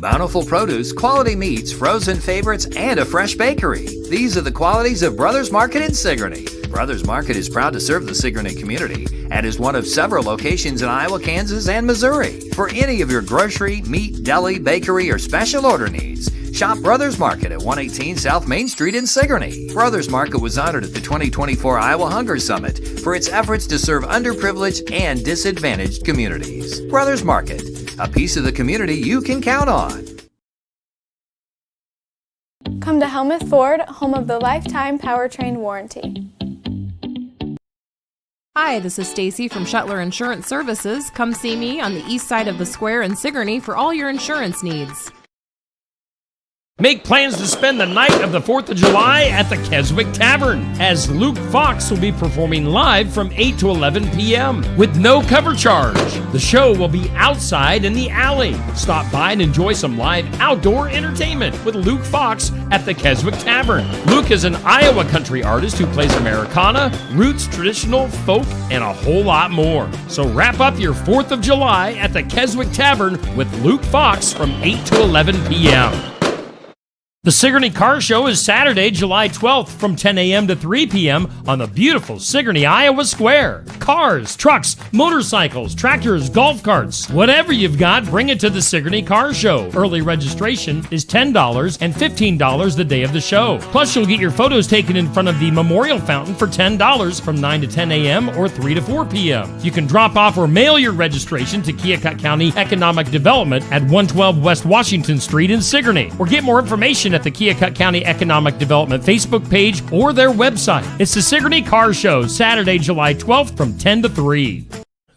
Bountiful produce, quality meats, frozen favorites, and a fresh bakery. These are the qualities of Brothers Market in Sigourney. Brothers Market is proud to serve the Sigourney community and is one of several locations in Iowa, Kansas, and Missouri. For any of your grocery, meat, deli, bakery, or special order needs, shop Brothers Market at 118 South Main Street in Sigourney. Brothers Market was honored at the 2024 Iowa Hunger Summit for its efforts to serve underprivileged and disadvantaged communities. Brothers Market, a piece of the community you can count on. Come to Helmuth Ford, home of the lifetime powertrain warranty. Hi, this is Stacy from Shuttler Insurance Services. Come see me on the east side of the square in Sigourney for all your insurance needs. Make plans to spend the night of the 4th of July at the Keswick Tavern, as Luke Fox will be performing live from 8 to 11 p.m. with no cover charge. The show will be outside in the alley. Stop by and enjoy some live outdoor entertainment with Luke Fox at the Keswick Tavern. Luke is an Iowa country artist who plays Americana, roots, traditional, folk, and a whole lot more. So wrap up your 4th of July at the Keswick Tavern with Luke Fox from 8 to 11 p.m. The Sigourney Car Show is Saturday, July 12th from 10 a.m. to 3 p.m. on the beautiful Sigourney, Iowa Square. Cars, trucks, motorcycles, tractors, golf carts, whatever you've got, bring it to the Sigourney Car Show. Early registration is $10 and $15 the day of the show. Plus, you'll get your photos taken in front of the Memorial Fountain for $10 from 9 to 10 a.m. or 3 to 4 p.m. You can drop off or mail your registration to Keokuk County Economic Development at 112 West Washington Street in Sigourney, or get more information at the Keokuk County Economic Development Facebook page or their website. It's the Sigourney Car Show, Saturday, July 12th from 10 to 3.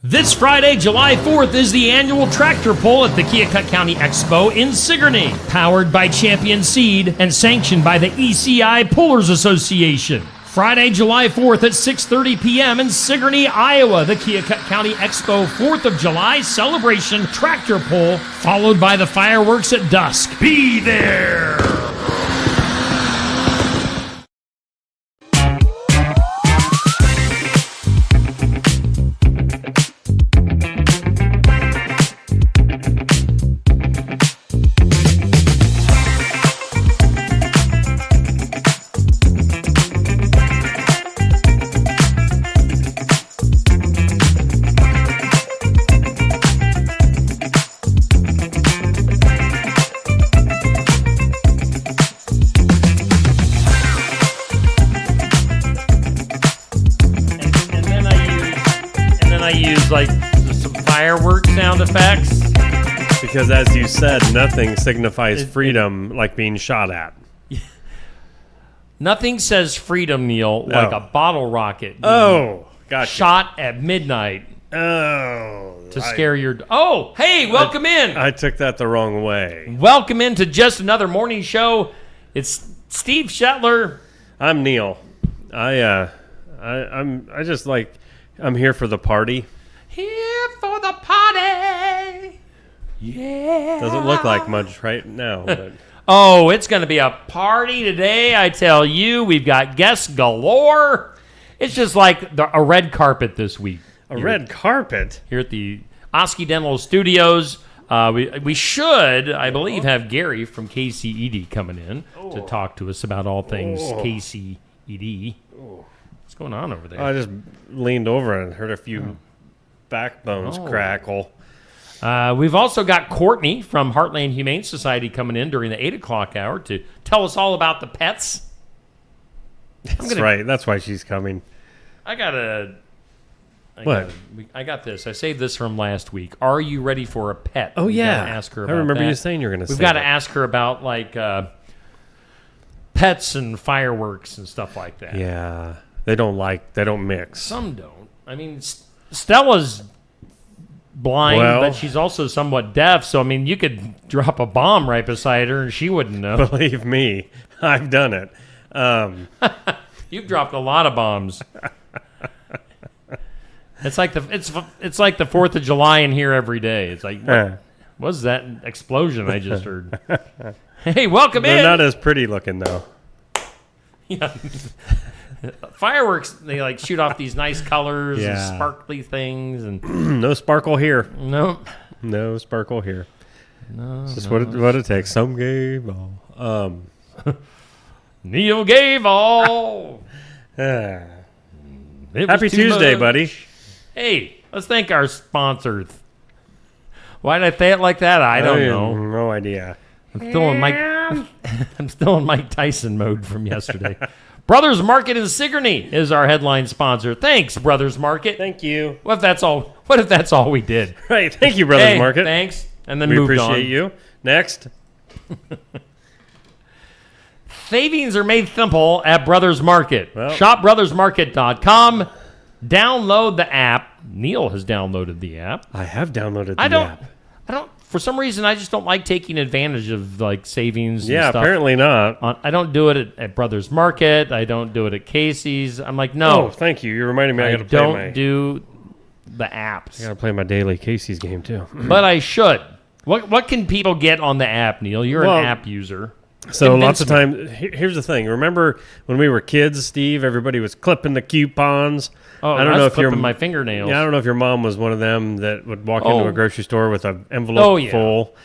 This Friday, July 4th, is the annual tractor pull at the Keokuk County Expo in Sigourney, powered by Champion Seed and sanctioned by the ECI Pullers Association. Friday, July 4th at 6:30 p.m. in Sigourney, Iowa, the Keokuk County Expo 4th of July celebration tractor pull, followed by the fireworks at dusk. Be there! Like some firework sound effects, because as you said, nothing signifies freedom like being shot at. Nothing says freedom, Neil, like a bottle rocket. Oh, gotcha. Shot at midnight. Oh, to scare your. Oh, hey, welcome in. I took that the wrong way. Welcome into just another morning show. It's Steve Shetler. I'm Neil. I'm here for the party. Here for the party. Yeah. Doesn't look like much right now. But. Oh, it's going to be a party today, I tell you. We've got guests galore. It's just like a red carpet this week. A red carpet? Here at the Osky Dental Studios. We should, I believe, have Gary from KCED coming in to talk to us about all things KCED. What's going on over there? I just leaned over and heard a few backbones crackle. We've also got Courtney from Heartland Humane Society coming in during the 8 o'clock hour to tell us all about the pets. That's right. That's why she's coming. I got this. I saved this from last week. Are you ready for a pet? Oh, yeah. Ask her about I remember that. you saying you're going to say We've got to ask her about, like, pets and fireworks and stuff like that. Yeah. They don't mix. Some don't. I mean, Stella's blind, but she's also somewhat deaf. So, I mean, you could drop a bomb right beside her and she wouldn't know. Believe me, I've done it. You've dropped a lot of bombs. It's like the 4th of July in here every day. It's like, what was that explosion I just heard? Hey, welcome in. They're not as pretty looking, though. Yeah. Fireworks, they like shoot off these nice colors and sparkly things, and no sparkle here. No sparkle here. It's just what it takes. Some gave all. Neil gave all. It was Happy too Tuesday, much. buddy. Hey, let's thank our sponsors. Why did I say it like that? I don't know. No idea. I'm still in Mike. I'm still in Mike Tyson mode from yesterday. Brothers Market in Sigourney is our headline sponsor. Thanks, Brothers Market. Thank you. What if that's all? What if that's all we did? Right. Thank you, Brothers Hey, Market. Thanks, and then We moved appreciate on. you. Next. Savings are made simple at Brothers Market. Well- ShopBrothersMarket.com. Download the app. Neil has downloaded the app. I have downloaded the I don't. app. For some reason, I just don't like taking advantage of like savings. And Yeah, stuff. apparently not. I don't do it at Brothers Market. I don't do it at Casey's. I'm like, no, Oh, thank you. You're reminding me I I got to play don't my do the apps. I got to play my daily Casey's game too. But I should. What can people get on the app, Neil? You're Well, an app user. So Convince lots of me. times, here's the thing. Remember when we were kids, Steve? Everybody was clipping the coupons. Oh, I don't know if you're clipping my fingernails. Yeah, I don't know if your mom was one of them that would walk into Oh. a grocery store with an envelope Oh, yeah. full.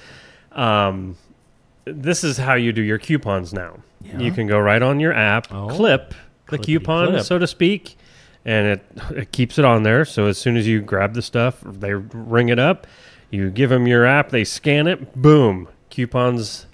This is how you do your coupons now. You can go right on your app, clip the coupon, clip. so to speak, and it keeps it on there. So as soon as you grab the stuff, they ring it up. You give them your app, they scan it, boom, coupons.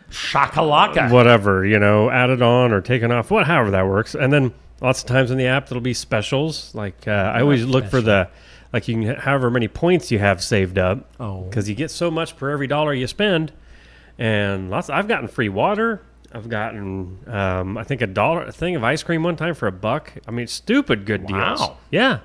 Shakalaka. Whatever, added on or taken off, however that works. And then lots of times in the app, there'll be specials. Like I always look for you can however many points you have saved up. Oh. Because you get so much per every dollar you spend. And I've gotten free water. I've gotten, I think a thing of ice cream one time for $1. I mean, stupid good deals. Wow. Yeah.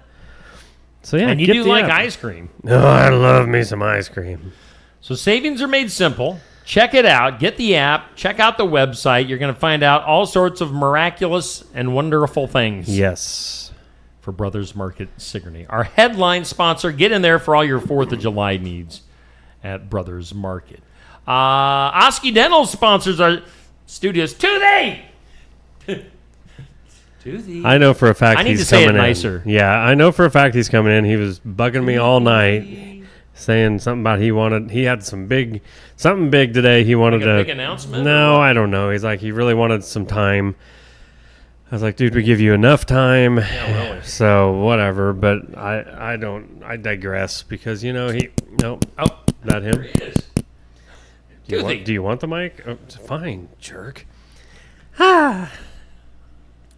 So yeah, And you get do the like app. ice cream. Oh, I love me some ice cream. So savings are made simple. Check it out. Get the app. Check out the website. You're going to find out all sorts of miraculous and wonderful things. Yes. For Brothers Market Sigourney. Our headline sponsor. Get in there for all your 4th of July needs at Brothers Market. Osky Dental sponsors our studios. Toothy! Toothy. I know for a fact I need he's to say it coming in. nicer. Yeah, I know for a fact he's coming in. He was bugging me all night, saying something about he had something big today. He wanted Like a to big announcement? No, I don't know. He's like he really wanted some time. I was like, dude, we give you enough time. Yeah, really. So whatever. But I digress because Oh, not him. there he is. Do you want the mic? Oh, fine, jerk.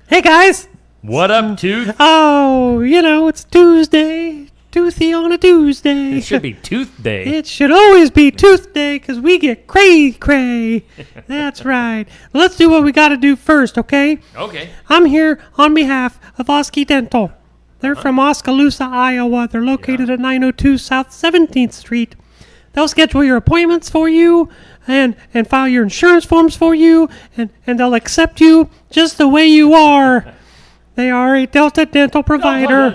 Hey guys! What up, Tooth? Oh, it's Tuesday. Toothy on a Tuesday. It should be Tooth Day. It should always be Tooth Day because we get cray. That's right. Let's do what we got to do first, okay? Okay. I'm here on behalf of Osky Dental. They're from Oskaloosa, Iowa. They're located at 902 South 17th Street. They'll schedule your appointments for you and file your insurance forms for you, and they'll accept you just the way you are. They are a Delta Dental provider.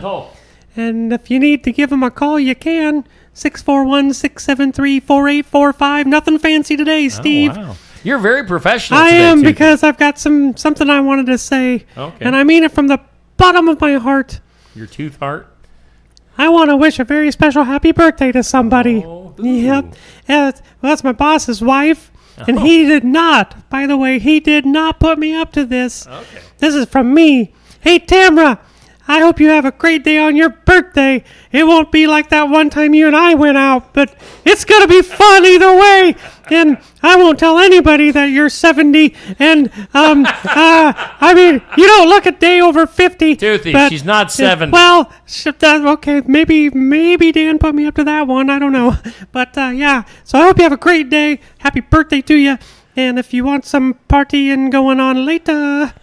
And if you need to give them a call, you can. 641-673-4845. Nothing fancy today, Steve. Oh, wow. You're very professional I today, am Toothy. because I've got something I wanted to say. Okay. And I mean it from the bottom of my heart. Your tooth heart? I want to wish a very special happy birthday to somebody. Oh, Yep. That's my boss's wife. And Oh. he did not, by the way, he did not put me up to this. Okay. This is from me. Hey, Tamra, I hope you have a great day on your birthday. It won't be like that one time you and I went out, but it's going to be fun either way. And I won't tell anybody that you're 70. And, I mean, you don't look a day over 50. Toothy, but- she's not 70. Well, okay, maybe Dan put me up to that one. I don't know. But, yeah, so I hope you have a great day. Happy birthday to you. And if you want some partying going on later,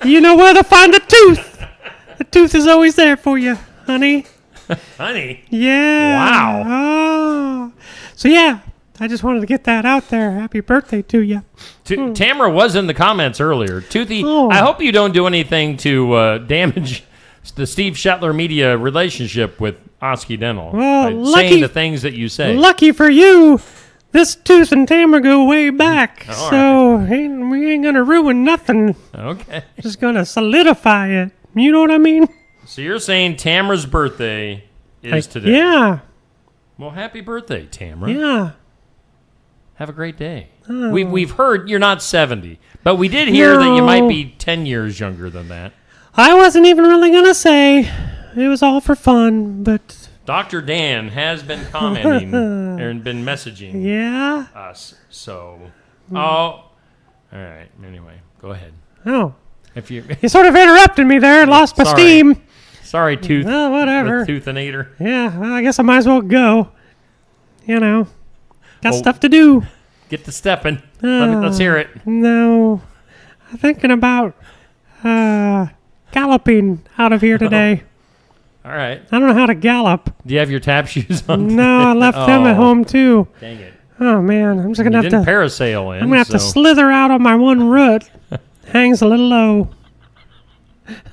you know where to find the tooth. The tooth is always there for you, honey. Honey. Yeah. Wow. Oh. So, yeah, I just wanted to get that out there. Happy birthday to you. Tamara was in the comments earlier. Toothy, Oh. I hope you don't do anything to damage the Steve Shetler media relationship with Osky Dental Well, by lucky- saying the things that you say. Lucky for you, this tooth and Tamara go way back. All So we ain't going to ruin nothing. Okay. Just going to solidify it. You know what I mean? So you're saying Tamara's birthday is today. Yeah. Well, happy birthday, Tamara. Yeah. Have a great day. We've heard you're not 70, but we did hear that you might be 10 years younger than that. I wasn't even really going to say. It was all for fun, but... Dr. Dan has been commenting and been messaging Yeah? us. So, all right. Anyway, go ahead. Oh. If you sort of interrupted me there. Lost my Sorry. steam. Sorry, Tooth. Oh, whatever. The Toothinator. Yeah, well, I guess I might as well go. You know. Got Well, stuff to do. Get to stepping. Let's hear it. No. I'm thinking about galloping out of here today. All right. I don't know how to gallop. Do you have your tap shoes on? No, I left them at home too. Dang it. Oh man, I'm just gonna You have didn't to. parasail in. I'm gonna have to so- slither out on my one root. Hangs a little low.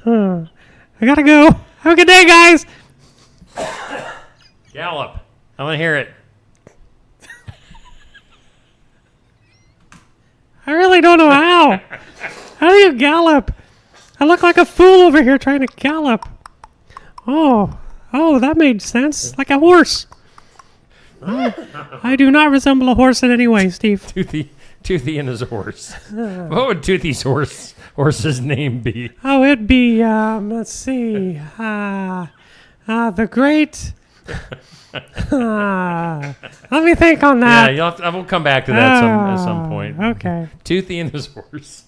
I gotta go. Have a good day, guys. Gallop. I want to hear it. I really don't know how. How do you gallop? I look like a fool over here trying to gallop. Oh, that made sense. Like a horse. Oh, I do not resemble a horse in any way, Steve. Toothy and his horse. What would Toothy's horse's name be? Oh, it'd be, let's see. The great... let me think on that. Yeah, I will come back to that at some point. Okay. Toothy and his horse.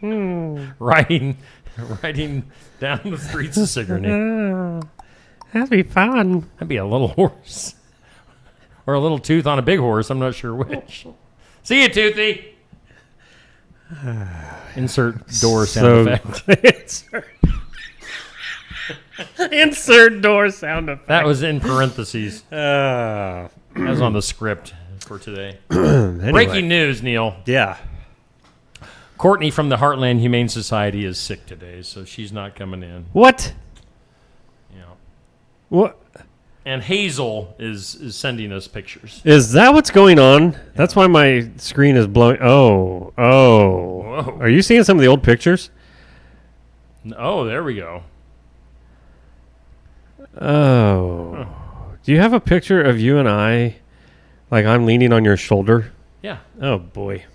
Riding down the streets of Sigourney. That'd be fun. That'd be a little horse. Or a little tooth on a big horse. I'm not sure which. See you, Toothy. Insert door sound effect. Insert door sound effect. That was in parentheses. Uh, That was on the script for today. anyway. Breaking news, Neil. Yeah. Courtney from the Heartland Humane Society is sick today, so she's not coming in. What? Yeah. What? And Hazel is sending us pictures. Is that what's going on? That's why my screen is blowing. Oh. Whoa. Are you seeing some of the old pictures? Oh, there we go. Oh. Do you have a picture of you and I, like I'm leaning on your shoulder? Yeah. Oh, boy.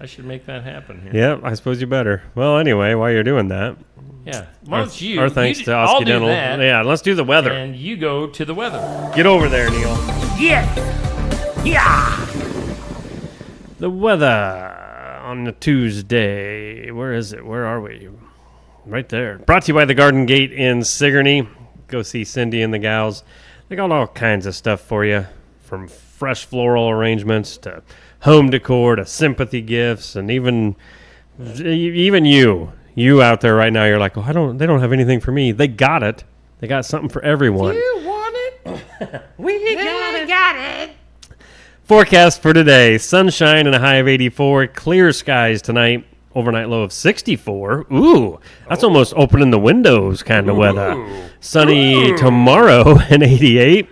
I should make that happen here. Yeah, I suppose you better. Well, anyway, while you're doing that, Yeah. Why don't you? our thanks to I'll Osky do Dental. that, Yeah, let's do the weather. and you go to the weather. Get over there, Neil. Yeah. The weather on a Tuesday. Where is it? Where are we? Right there. Brought to you by the Garden Gate in Sigourney. Go see Cindy and the gals. They got all kinds of stuff for you, from fresh floral arrangements to home decor to sympathy gifts, and even you out there right now. You're like, oh, they don't have anything for me. They got it. They got something for everyone. You want it? We got it. Forecast for today: sunshine and a high of 84. Clear skies tonight. Overnight low of 64. Ooh, that's almost opening the windows kind of weather. Sunny tomorrow and 88.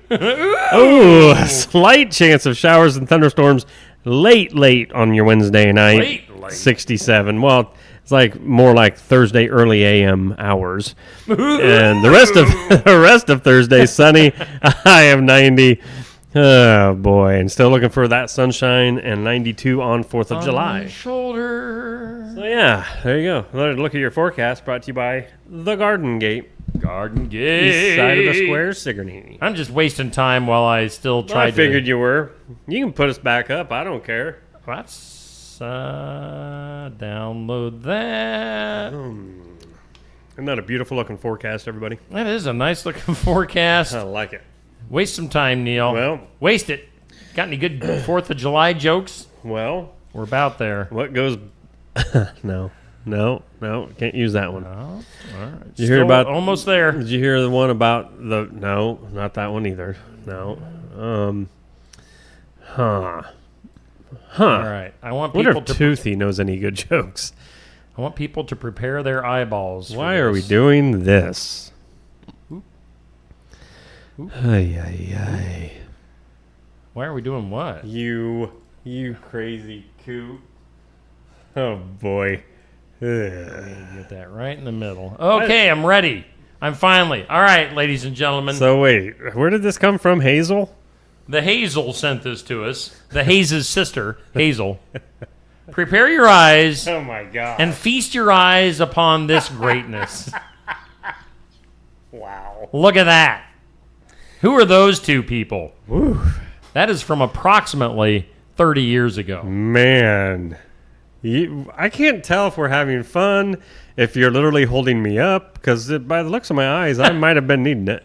Ooh, a slight chance of showers and thunderstorms late on your Wednesday night. Late. 67. Well, it's like more like Thursday early AM hours. And the rest of Thursday sunny, a high of 90. Oh boy, and still looking for that sunshine and 92 on 4th of July. Shoulder. So yeah, there you go. Another look at your forecast brought to you by the Garden Gate, Garden Gate. east side of the square, Sigourney. I'm just wasting time while I still try I figured you were. You can put us back up. I don't care. Let's download that. Isn't that a beautiful looking forecast, everybody? That is a nice looking forecast. I like it. Waste some time, Neil. Well. Waste it. Got any good 4th of July jokes? Well, We're about there. what goes... No, can't use that one. All right. Did you hear about... Almost there. Did you hear the one about the... No, not that one either. No. All right. I want Wonder people if Toothy knows any good jokes. I want people to prepare their eyeballs. for Why are we this. doing this? Ay. Why are we doing what? You crazy coot. Oh, boy. Ugh. Get that right in the middle. Okay, I'm ready. I'm finally. All right, ladies and gentlemen. So, wait. Where did this come from? Hazel? The Hazel sent this to us. The Hayes' sister, Hazel. Prepare your eyes Oh my God. and feast your eyes upon this greatness. Wow. Look at that. Who are those two people? That is from approximately 30 years ago. Man. I can't tell if we're having fun, if you're literally holding me up, because by the looks of my eyes, I might have been needing it.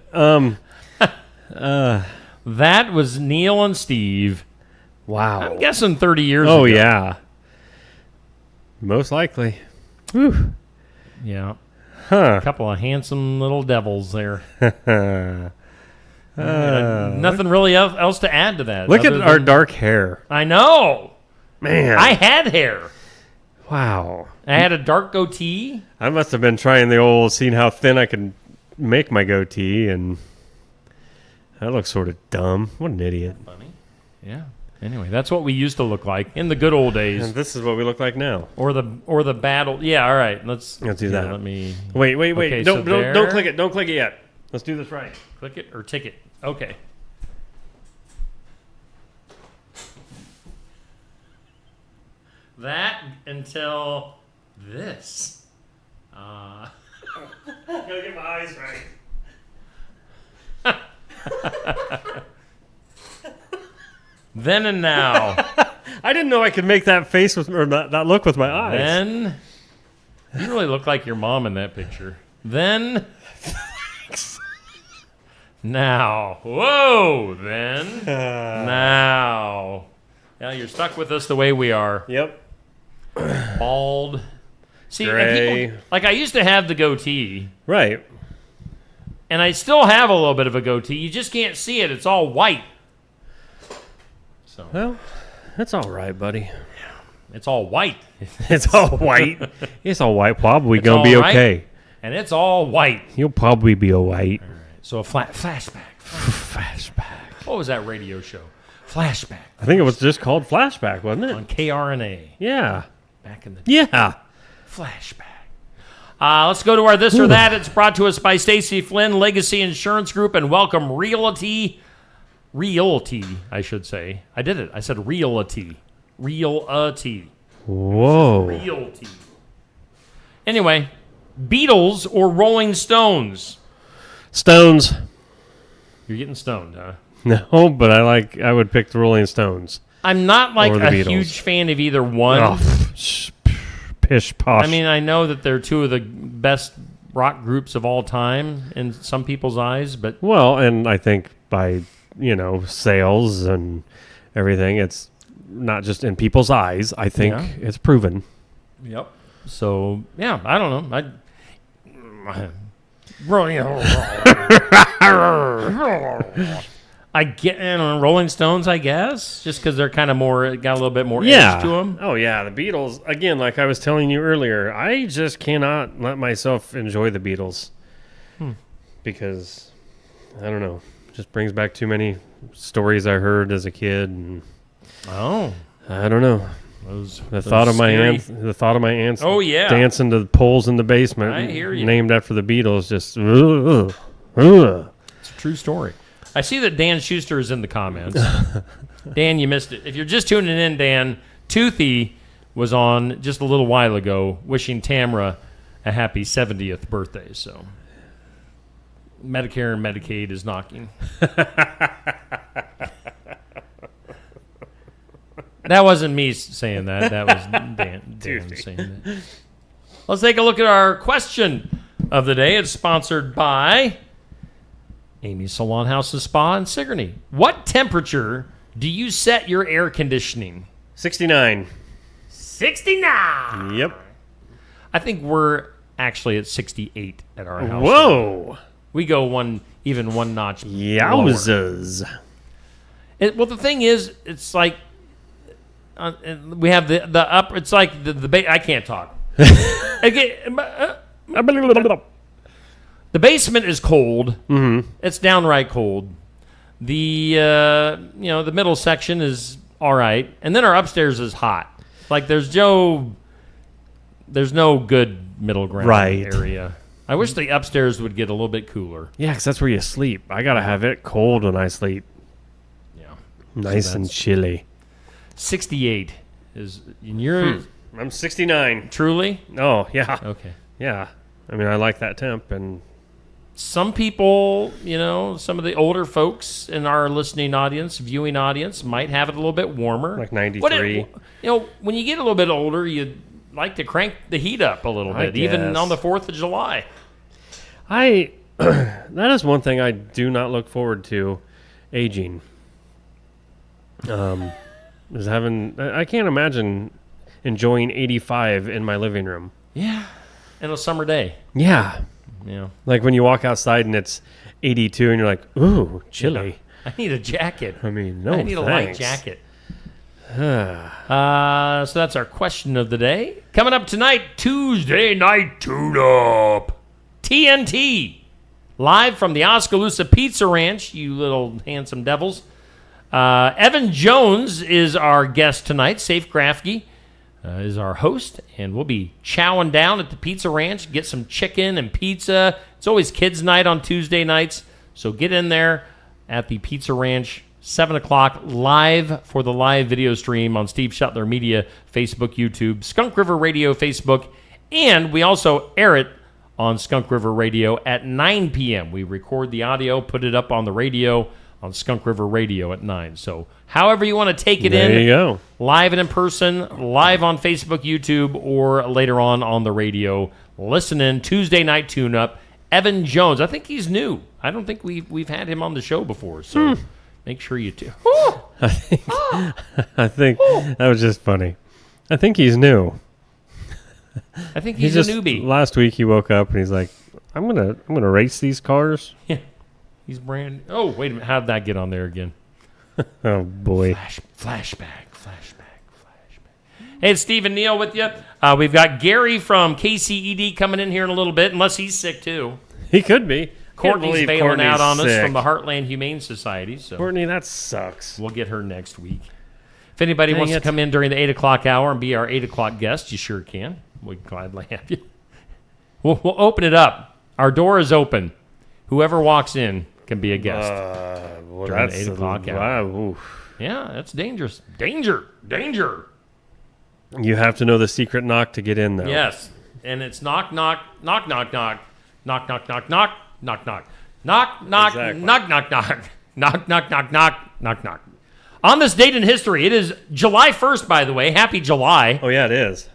That was Neil and Steve. Wow. I'm guessing 30 years ago. Oh, yeah. Most likely. Whew. Yeah. Huh. A couple of handsome little devils there. Nothing really else to add to that. Look at other our than- dark hair. I know. Man. I had hair. Wow. I had a dark goatee. I must have been trying the old, seeing how thin I can make my goatee, and that looks sort of dumb. What an idiot. Funny. Yeah. Anyway, that's what we used to look like in the good old days. And this is what we look like now. Or the battle. Yeah, all right. Let's do here, that. Let me Wait. Okay, don't so click it. Don't click it yet. Let's do this right. click it or tick it. Okay. That until this. Gotta get my eyes right. Then and now. I didn't know I could make that face with, or that look with my eyes. Then you really look like your mom in that picture. Then now. Whoa, then now. Now you're stuck with us the way we are. Yep. Bald. See, and Gray. people, like I used to have the goatee, Right. and I still have a little bit of a goatee. You just can't see it. It's all white. So Well, that's all right, buddy. it's all white. It's all white. It's all white. Probably gonna all be right. okay. And it's all white. You'll probably be all right. So a flashback. Flashback. What was that radio show? Flashback I think it was just called Flashback, wasn't it? on KRNA Yeah. back in the Yeah. flashback. Let's go to our this or that. It's brought to us by Stacy Flynn, Legacy Insurance Group, and Welcome Realty, I should say. I did it. I said Realty. Whoa. Realty. Anyway, Beatles or Rolling Stones? Stones. You're getting stoned, huh? No, but I would pick the Rolling Stones. I'm not like Or the a Beatles. huge fan of either one. Oh, pish posh. I mean, I know that they're two of the best rock groups of all time in some people's eyes, but well, and I think by sales and everything, it's not just in people's eyes. I think Yeah. it's proven. yep. So yeah, I don't know. I get Rolling Stones, I guess, just because they're kind of got a little bit more edge to them. Oh yeah, the Beatles. Again, like I was telling you earlier, I just cannot let myself enjoy the Beatles because I don't know. It just brings back too many stories I heard as a kid, and Oh, I don't know. The thought of my aunts. Oh, yeah. dancing to the poles in the basement. I hear you. Named after the Beatles. Just. it's a true story. I see that Dan Schuster is in the comments. Dan, you missed it. If you're just tuning in, Dan, Toothy was on just a little while ago wishing Tamra a happy 70th birthday. So Medicare and Medicaid is knocking. That wasn't me saying that. That was Dan saying that. Let's take a look at our question of the day. It's sponsored by Amy's Salon House and Spa in Sigourney. What temperature do you set your air conditioning? 69. 69. Yep. I think we're actually at 68 at our house. Whoa. We go one notch lower. Yowzers. Well, the thing is, it's like we have the up. It's like the I can't talk. The basement is cold. Mm-hmm. It's downright cold. The the middle section is all right, and then our upstairs is hot. Like there's no good middle ground area. I wish the upstairs would get a little bit cooler. Yeah, because that's where you sleep. I got to have it cold when I sleep. Yeah. Nice and chilly. 68 is in your I'm 69. truly? Oh, yeah. Okay. Yeah. I mean, I like that temp. And Some people, some of the older folks in our listening audience, viewing audience, might have it a little bit warmer. Like 93. When you get a little bit older, you like to crank the heat up a little bit, even guess. on the 4th of July. That is one thing I do not look forward to, aging. Is having, I can't imagine enjoying 85 in my living room. Yeah. And a summer day. Yeah. Yeah. Like when you walk outside and it's 82 and you're like, ooh, chilly. I need a jacket. I mean, no I need a light thanks. jacket. So that's our question of the day. Coming up tonight, Tuesday Night Tune-Up. TNT. Live from the Oskaloosa Pizza Ranch, you little handsome devils. Evan Jones is our guest tonight. Safe Grafke is our host, and we'll be chowing down at the Pizza Ranch, get some chicken and pizza. It's always kids' night on Tuesday nights, so get in there at the Pizza Ranch, 7 o'clock, live for the live video stream on Steve Shuttler Media, Facebook, YouTube, Skunk River Radio, Facebook, and we also air it on Skunk River Radio at 9 p.m. We record the audio, put it up on the radio on Skunk River Radio at 9. So however you want to take it in. There you go. Live and in person, live on Facebook, YouTube, or later on the radio. Listen in, Tuesday Night Tune-Up. Evan Jones, I think he's new. I don't think we've had him on the show before, so make sure you do. I think that was just funny. I think he's new. I think he's a newbie. Last week he woke up and he's like, I'm gonna race these cars. Yeah. He's brand. Oh, wait a minute. How'd that get on there again? Oh boy. Flashback. Hey, it's Steve and Neil with you. We've got Gary from KCED coming in here in a little bit, unless he's sick too. He could be. Courtney's bailing out on us sick. from the Heartland Humane Society. So Courtney, that sucks. we'll get her next week. If anybody Dang wants to it. come in during the 8 o'clock hour and be our 8 o'clock guest, you sure can. We'd gladly have you. We'll open it up. Our door is open. Whoever walks in can be a guest. Well, During the that's 8 o'clock hour. wow. Oof. Yeah, that's dangerous. Danger. You have to know the secret knock to get in, though. Yes. And it's knock, knock, knock, knock, knock, knock, knock, knock, knock, knock, knock, knock, knock, Exactly. knock, knock, knock, knock, knock, knock, knock, knock, knock. On this date in history, it is July 1st, by the way. Happy July. Oh yeah, it is.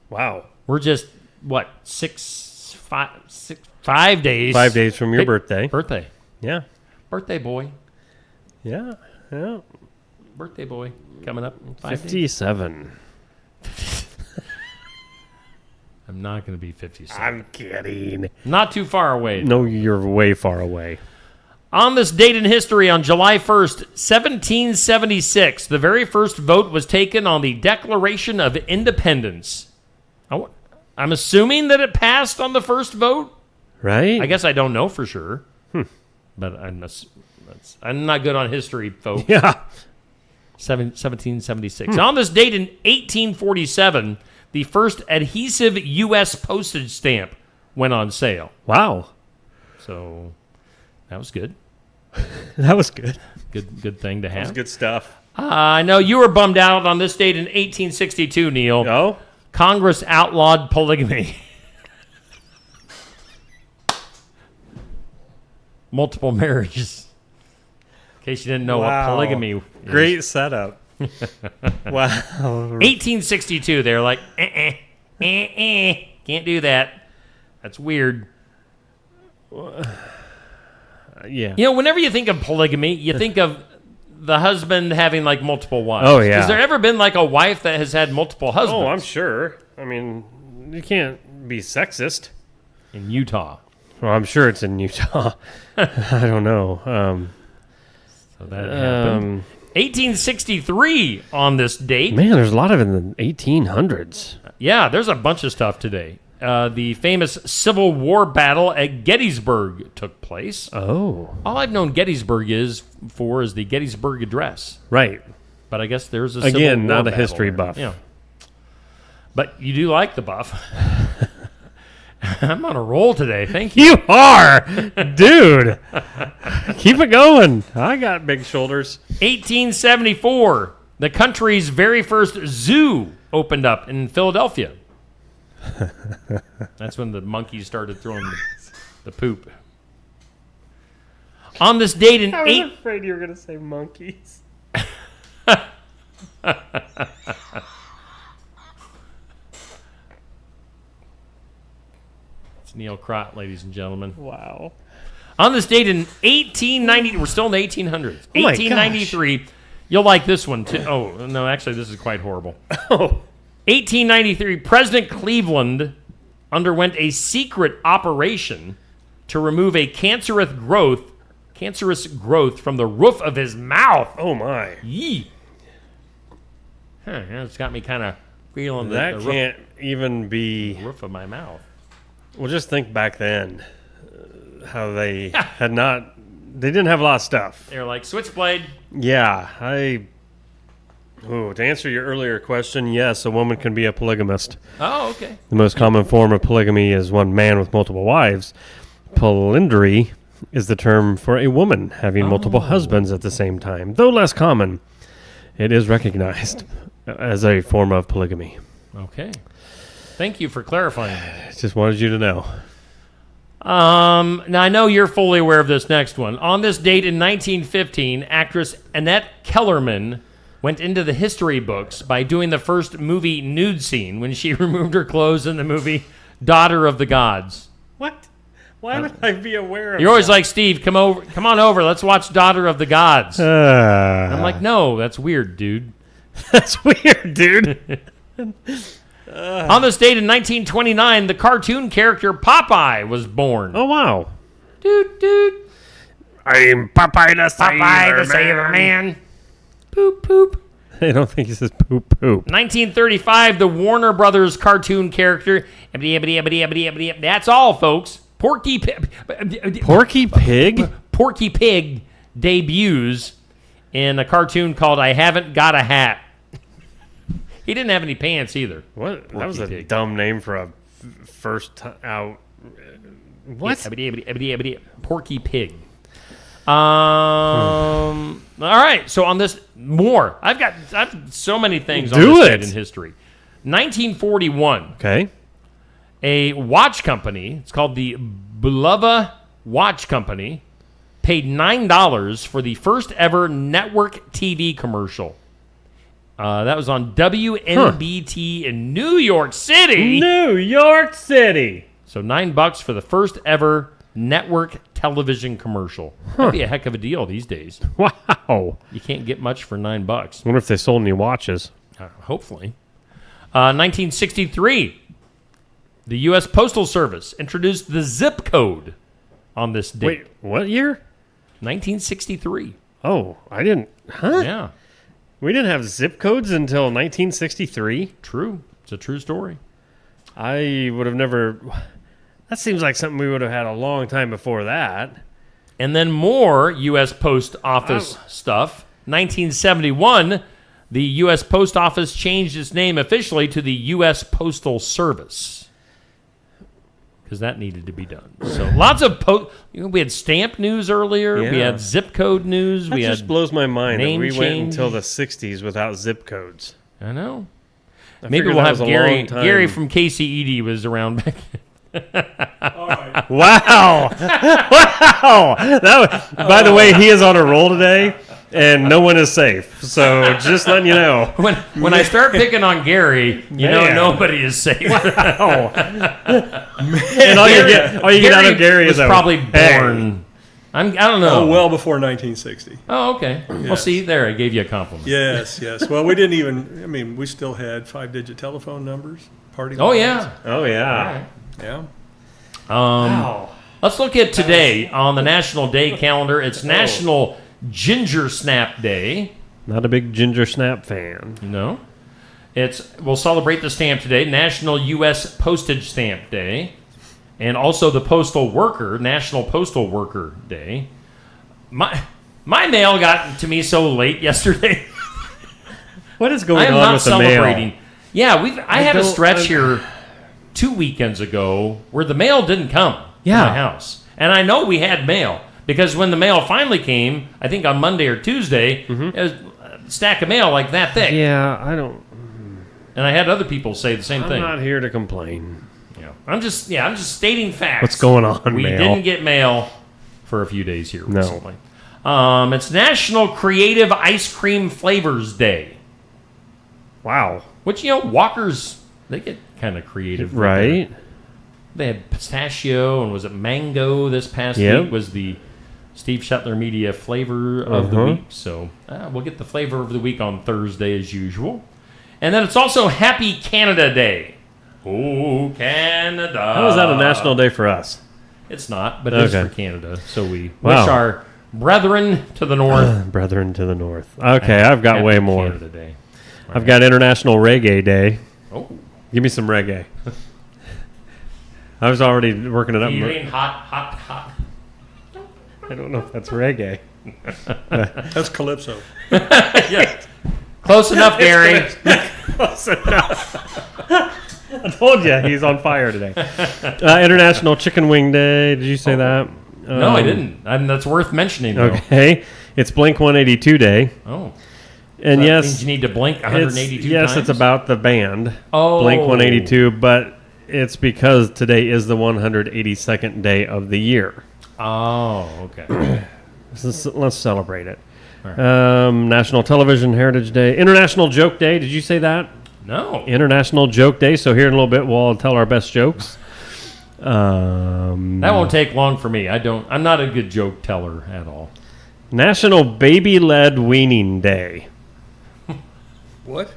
Wow. We're just, what, 5 days. 5 days from your Hey, birthday. Birthday. Yeah. Birthday boy. Yeah. Yeah. Birthday boy. Coming up in 5 days. 57. I'm not going to be 57. I'm kidding. Not too far away. No, you're way far away. On this date in history, on July 1st, 1776, the very first vote was taken on the Declaration of Independence. I'm assuming that it passed on the first vote. Right? I guess I don't know for sure. But I'm not good on history, folks. Yeah. 1776. On this date in 1847, the first adhesive U.S. postage stamp went on sale. Wow. So that was good. That was good. Good thing to have. That was good stuff. I know you were bummed out on this date in 1862, Neil. Oh? Congress outlawed polygamy. Multiple marriages. In case you didn't know what polygamy is. Great setup. Wow. 1862, they were like, can't do that. That's weird. Yeah. You know, whenever you think of polygamy, you think of the husband having like multiple wives. Oh, yeah. Has there ever been like a wife that has had multiple husbands? Oh, I'm sure. I mean, you can't be sexist. In Utah. Well, I'm sure it's in Utah. I don't know. So that happened. 1863 on this date. Man, there's a lot of it in the 1800s. Yeah, there's a bunch of stuff today. The famous Civil War battle at Gettysburg took place. Oh. All I've known Gettysburg is the Gettysburg Address. Right. But I guess there's a Civil Again, War not a battle history there. buff. Yeah. But you do like the buff. I'm on a roll today. Thank you. You are, dude. Keep it going. I got big shoulders. 1874, the country's very first zoo opened up in Philadelphia. That's when the monkeys started throwing the poop. On this date in afraid you were going to say monkeys. It's Neil Crott, ladies and gentlemen. Wow. On this date in 1890, we're still in the 1800s. Oh my 1893, you'll like this one too. Oh, no, actually, this is quite horrible. Oh. 1893, President Cleveland underwent a secret operation to remove a cancerous growth from the roof of his mouth. Oh, my. Yee. Huh, it's got me kind of feeling That the can't even be... roof of my mouth. Well, just think back then. How they had not... They didn't have a lot of stuff. They're like, switchblade. Yeah, to answer your earlier question, yes, a woman can be a polygamist. Oh, okay. The most common form of polygamy is one man with multiple wives. Polyndry is the term for a woman having multiple husbands at the same time. Though less common, it is recognized as a form of polygamy. Okay. Thank you for clarifying. Just wanted you to know. Now, I know you're fully aware of this next one. On this date in 1915, actress Annette Kellerman went into the history books by doing the first movie nude scene when she removed her clothes in the movie Daughter of the Gods. What? Why would I be aware of You're always like, Steve, come on over, let's watch Daughter of the Gods. I'm like, no, that's weird, dude. That's weird, dude. On this date in 1929, the cartoon character Popeye was born. Oh, wow. Dude. I'm Popeye the Sailor Man. Poop, poop. I don't think he says poop, poop. 1935, the Warner Brothers cartoon character. That's all, folks. Porky Pig debuts in a cartoon called I Haven't Got a Hat. He didn't have any pants either. What? Porky That was a Pig. dumb name for a first out. What? Porky Pig. All right. So on this, more. I've so many things on this date in history. 1941. Okay. A watch company, it's called the Bulova Watch Company, paid $9 for the first ever network TV commercial. That was on WNBT in New York City. New York City. So $9 for the first ever network television commercial. That'd be a heck of a deal these days. Wow. You can't get much for $9. Wonder if they sold any watches. Hopefully. 1963. The U.S. Postal Service introduced the zip code on this date. Wait, what year? 1963. Oh, I didn't. Huh? Yeah, We didn't have zip codes until 1963? true. It's a true story. I would have never. That seems like something we would have had a long time before that. And then more U.S. Post Office stuff. 1971, the U.S. Post Office changed its name officially to the U.S. Postal Service. Because that needed to be done. So lots of we had stamp news earlier. We Yeah. had zip code news. That we just had blows my mind that name we went change. until the 60s without zip codes. I know. I Maybe figured we'll that have was a Gary. long time. Gary from KCED was around back. Wow. Wow. By the way, he is on a roll today, and no one is safe. So just letting you know. When I start picking on Gary, you know Man. nobody is safe. Oh. And all you get out of Gary was is a probably hey. born. I don't know. Oh, well before 1960. Oh, okay. Well, Yes. see, there, I gave you a compliment. Yes, yes. Well, we didn't even, we still had 5-digit telephone numbers, party Oh, lines. yeah. Oh, yeah. Yeah. Wow. Let's look at today on the National Day calendar. It's National Ginger Snap Day. Not a big Ginger Snap fan. No. We'll celebrate the stamp today, National U.S. Postage Stamp Day, and also the Postal Worker, National Postal Worker Day. My mail got to me so late yesterday. What is I going am on not with the celebrating. mail? Yeah, I had a don't- stretch here 2 weekends ago where the mail didn't come to Yeah. my house. And I know we had mail because when the mail finally came, I think on Monday or Tuesday, it was a stack of mail like that thick. Yeah, I don't. And I had other people say the same I'm thing. not here to complain. I'm just stating facts. What's going on, We mail? didn't get mail for a few days here No. recently. It's National Creative Ice Cream Flavors Day. Wow. Which, Walkers, they get kind of creative. with Right? They had pistachio, and was it mango this past Yep. week was the Steve Shetler Media flavor of the week. So we'll get the flavor of the week on Thursday as usual. And then it's also Happy Canada Day. Oh, Canada. How is that a national day for us? It's not, but it is Okay. for Canada. So we Wow. wish our brethren to the north. Brethren to the north. Okay, I've got Happy way more. Canada Day. I've got International Reggae Day. Oh. Give me some reggae. I was already working it up. Feeling hot. I don't know if that's reggae. That's Calypso. Yeah. Close enough, Gary. Close enough. I told you he's on fire today. International Chicken Wing Day. Did you say that? No, I didn't. That's worth mentioning, though. Okay. It's Blink 182 Day. Oh. And That yes, means you need to blink 182 yes, times? it's about the band. Oh. Blink 182, but it's because today is the 182nd day of the year. Oh, okay. Let's celebrate it. All right. National Television Heritage Day. International Joke Day. Did you say that? No. International Joke Day. So here in a little bit, we'll all tell our best jokes. That won't take long for me. I'm not a good joke teller at all. National Baby-Led Weaning Day. What?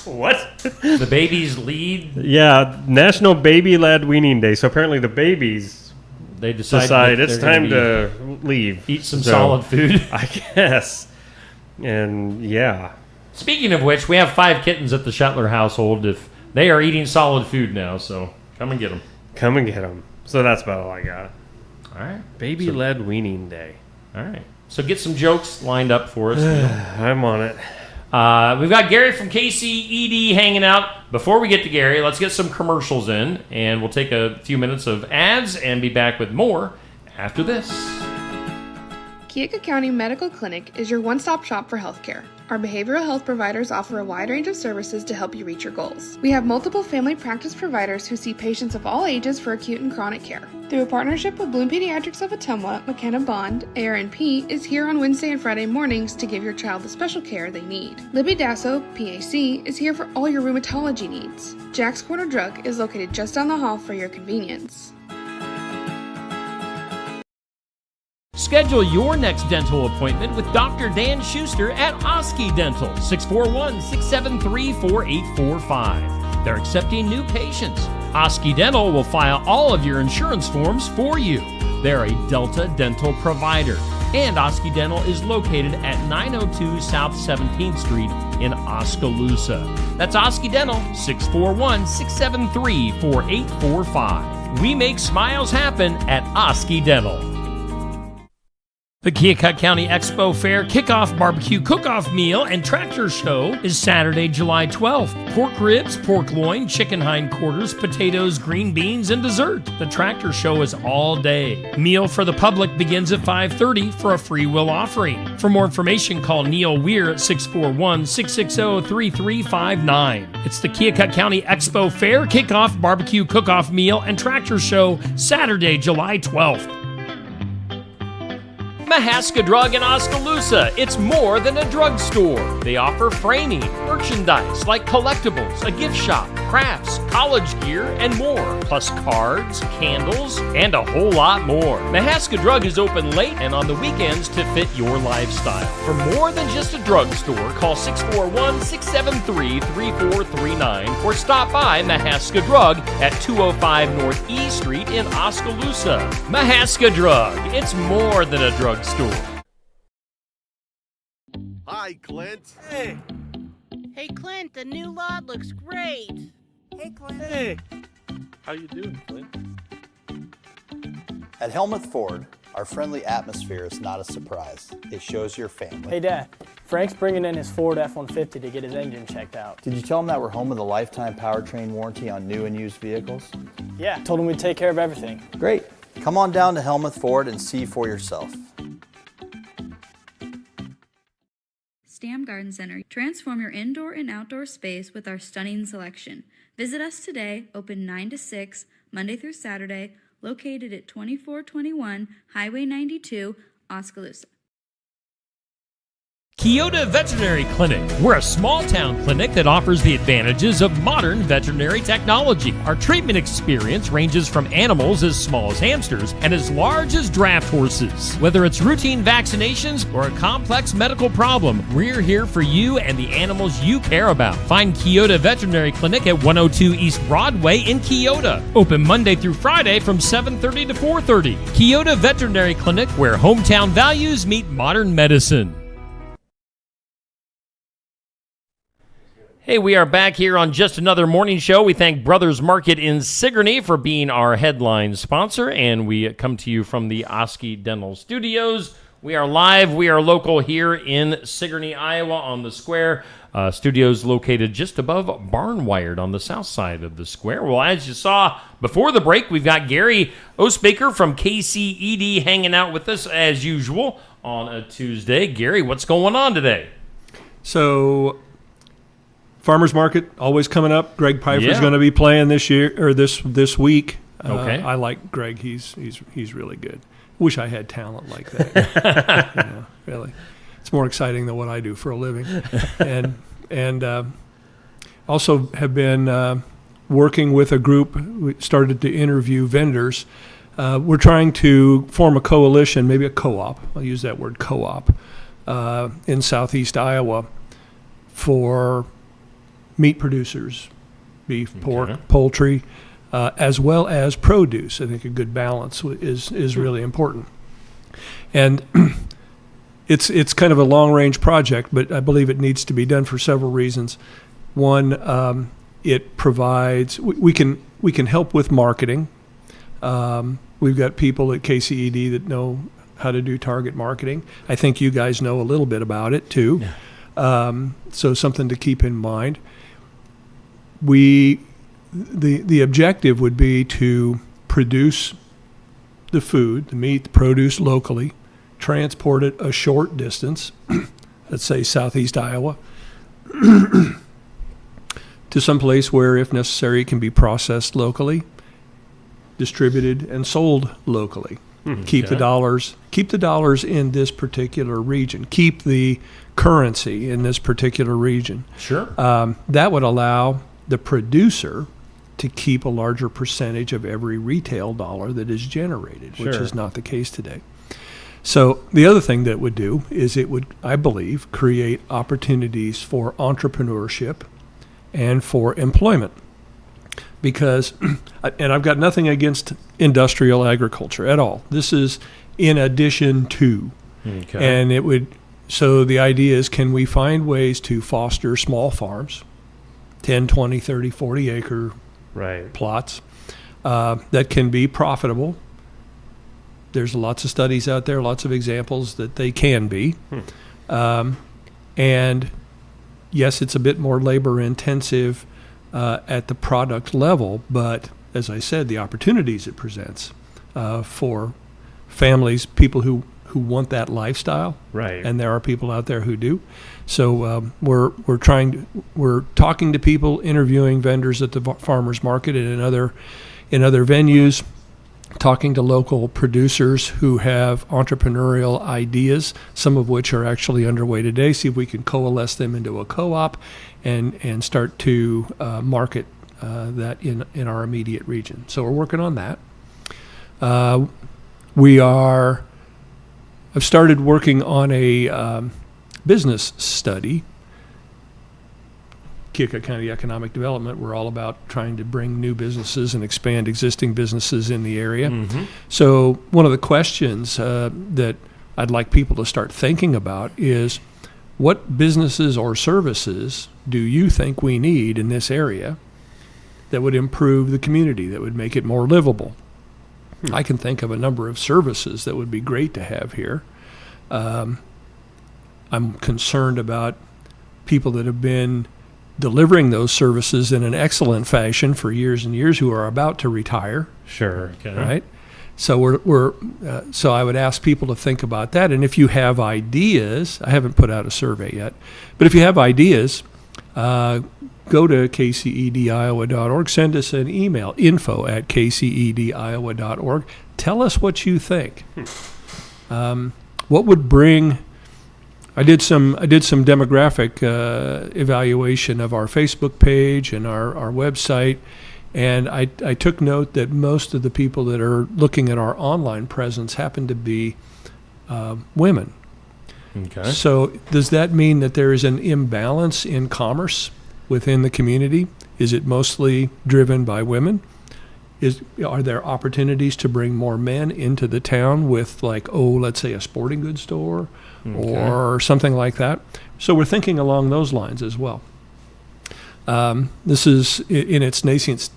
What? The babies lead. Yeah, National Baby-Led Weaning Day. So apparently the babies They decide that it's they're time gonna to leave. eat some So, solid food. I guess. And yeah. Speaking of which, we have 5 kittens at the Shetler household. If they are eating solid food now, so come and get them. Come and get them. So that's about all I got. All right. Baby-Led Weaning Day. All right. So get some jokes lined up for us. I'm on it. We've got Gary from KCED hanging out. Before we get to Gary, let's get some commercials in, and we'll take a few minutes of ads and be back with more after this. Keokuk County Medical Clinic is your one-stop shop for healthcare. Our behavioral health providers offer a wide range of services to help you reach your goals. We have multiple family practice providers who see patients of all ages for acute and chronic care. Through a partnership with Bloom Pediatrics of Ottumwa, McKenna Bond, ARNP is here on Wednesday and Friday mornings to give your child the special care they need. Libby Dasso, PAC, is here for all your rheumatology needs. Jack's Corner Drug is located just down the hall for your convenience. Schedule your next dental appointment with Dr. Dan Schuster at Osky Dental, 641-673-4845. They're accepting new patients. Osky Dental will file all of your insurance forms for you. They're a Delta dental provider. And Osky Dental is located at 902 South 17th Street in Oskaloosa. That's Osky Dental, 641-673-4845. We make smiles happen at Osky Dental. The Keokuk County Expo Fair Kickoff Barbecue Cook-Off Meal and Tractor Show is Saturday, July 12th. Pork ribs, pork loin, chicken hindquarters, potatoes, green beans, and dessert. The Tractor Show is all day. Meal for the public begins at 5:30 for a free will offering. For more information, call Neil Weir at 641-660-3359. It's the Keokuk County Expo Fair Kickoff Barbecue Cook-Off Meal and Tractor Show, Saturday, July 12th. Mahaska Drug in Oskaloosa. It's more than a drugstore. They offer framing, merchandise like collectibles, a gift shop, crafts, college gear, and more. Plus cards, candles, and a whole lot more. Mahaska Drug is open late and on the weekends to fit your lifestyle. For more than just a drugstore, call 641-673-3439 or stop by Mahaska Drug at 205 North E Street in Oskaloosa. Mahaska Drug. It's more than a drugstore. Hi, Clint. Hey, Clint, the new lot looks great. Hey, Clint. Hey. How you doing, Clint? At Helmuth Ford, Our friendly atmosphere is not a surprise. It shows your family. Hey, Dad. Frank's bringing in his Ford F-150 to get his engine checked out. Did you tell him that we're home with a lifetime powertrain warranty on new and used vehicles? Yeah, told him we'd take care of everything. Great. Come on down to Helmuth Ford and see for yourself. Stam Garden Center. Transform your indoor and outdoor space with our stunning selection. Visit us today, open 9 to 6, Monday through Saturday, located at 2421 Highway 92, Oskaloosa. Keota Veterinary Clinic. We're a small-town clinic that offers the advantages of modern veterinary technology. Our treatment experience ranges from animals as small as hamsters and as large as draft horses. Whether it's routine vaccinations or a complex medical problem, we're here for you and the animals you care about. Find Keota Veterinary Clinic at 102 East Broadway in Keota. Open Monday through Friday from 7:30 to 4:30. Keota Veterinary Clinic, where hometown values meet modern medicine. Hey, we are back here on Just Another Morning Show. We thank Brothers Market in Sigourney for being our headline sponsor, and we come to you from the Osky Dental Studios. We are live. We are local here in Sigourney, Iowa, on the square. Studios located just above Barnwired on the south side of the square. Well, as you saw before the break, we've got Gary Osbaker from KCED hanging out with us as usual on a Tuesday. Gary, what's going on today? So, Farmers Market always coming up. Greg Pfeiffer's Yeah. going to be playing this year or this week. Okay. I like Greg. He's really good. Wish I had talent like that. Really, it's more exciting than what I do for a living. And also have been working with a group. We started to interview vendors. We're trying to form a coalition, maybe a co-op. I'll use that word, co-op, in southeast Iowa for meat producers, beef, pork, poultry, as well as produce. I think a good balance is really important. And it's kind of a long-range project, but I believe it needs to be done for several reasons. One, it provides we can help with marketing. We've got people at KCED that know how to do target marketing. I think you guys know a little bit about it too. So something to keep in mind. The objective would be to produce the food, the meat, the produce locally, transport it a short distance, let's say southeast Iowa, to some place where, if necessary, it can be processed locally, distributed, and sold locally. Keep the dollars in this particular region. Keep the currency in this particular region. Sure. That would allow the producer to keep a larger percentage of every retail dollar that is generated, which is not the case today. So the other thing that it would do is it would, I believe, create opportunities for entrepreneurship and for employment. Because, and I've got nothing against industrial agriculture at all. This is in addition to. Okay. And it would, so the idea is, can we find ways to foster small farms, 10, 20, 30, 40 acre plots that can be profitable? There's lots of studies out there, lots of examples that they can be. And yes, it's a bit more labor intensive at the product level, but as I said, the opportunities it presents for families, people who want that lifestyle, and there are people out there who do. So we're talking to people, interviewing vendors at the farmers market and in other venues, talking to local producers who have entrepreneurial ideas, some of which are actually underway today. See if we can coalesce them into a co-op and start to market that in our immediate region. So we're working on that. I've started working on a business study. Keokuk County Economic Development, we're all about trying to bring new businesses and expand existing businesses in the area. So one of the questions that I'd like people to start thinking about is, what businesses or services do you think we need in this area that would improve the community, that would make it more livable? I can think of a number of services that would be great to have here. I'm concerned about people that have been delivering those services in an excellent fashion for years and years who are about to retire. Sure. Okay. Right? So so I would ask people to think about that. And if you have ideas, I haven't put out a survey yet, but if you have ideas, go to kcediowa.org, send us an email, info@kcediowa.org. Tell us what you think. What would bring... I did some demographic evaluation of our Facebook page and our website, and I took note that most of the people that are looking at our online presence happen to be women. Okay. So does that mean that there is an imbalance in commerce within the community? Is it mostly driven by women? Are there opportunities to bring more men into the town with, like, let's say a sporting goods store or something like that? So we're thinking along those lines as well. This is in its nascent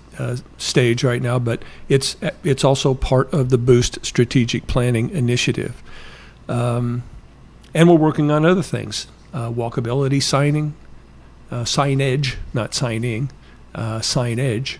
stage right now, but it's also part of the Boost Strategic Planning Initiative. And we're working on other things, walkability signage, not signing, signage.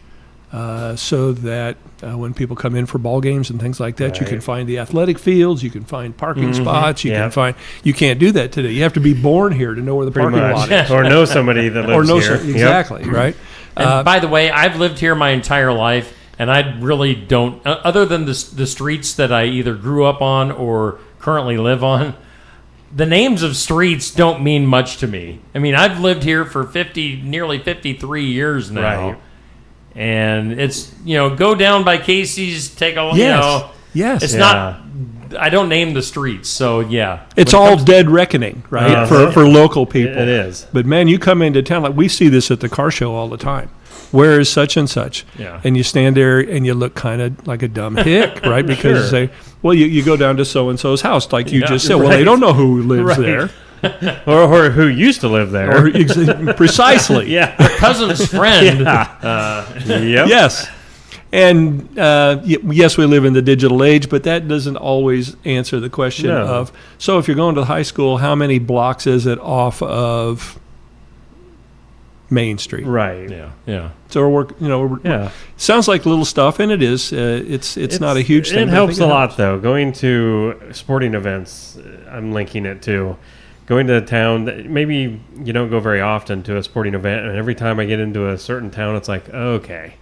So that when people come in for ball games and things like that, you can find the athletic fields, you can find parking spots, you can't do that today. You have to be born here to know where the parking lot is. Or know somebody that lives here. Exactly, right? And by the way, I've lived here my entire life, and I really don't, other than the streets that I either grew up on or currently live on, the names of streets don't mean much to me. I mean, I've lived here for nearly 53 years now. Right. And it's, go down by Casey's, take a, Yes. It's not, I don't name the streets, so yeah. It's all dead reckoning, right, for local people. It is. But man, you come into town, like we see this at the car show all the time. Where is such and such? Yeah. And you stand there and you look kind of like a dumb hick, right? Because you say, well, you go down to so-and-so's house, like you just said. Well, they don't know who lives there. or who used to live there. Precisely. Yeah. Her cousin's friend. Yep. Yes. And yes, we live in the digital age, but that doesn't always answer the question of, so if you're going to high school, how many blocks is it off of Main Street? Right. Yeah. So we're sounds like little stuff, and it is. It's not a huge thing. It helps a lot, though. Going to sporting events, I'm linking it to. Going to a town, maybe you don't go very often to a sporting event, and every time I get into a certain town, it's like, okay,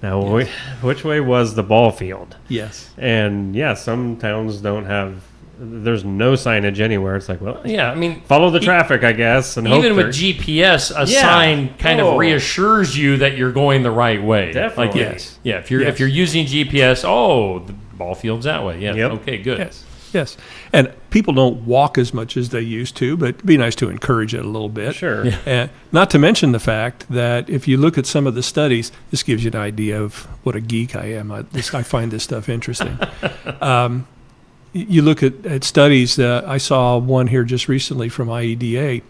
now which way was the ball field? Yes. And some towns don't have, there's no signage anywhere. It's like, well, yeah, I mean, follow the traffic, I guess. And even with GPS, a sign kind of reassures you that you're going the right way. Definitely. Like, if you're using GPS, the ball field's that way. Yeah. Yep. Okay, good. Yes. And people don't walk as much as they used to, but it'd be nice to encourage it a little bit. Sure. Yeah. And not to mention the fact that if you look at some of the studies, this gives you an idea of what a geek I am. I find this stuff interesting. You look at studies. I saw one here just recently from IEDA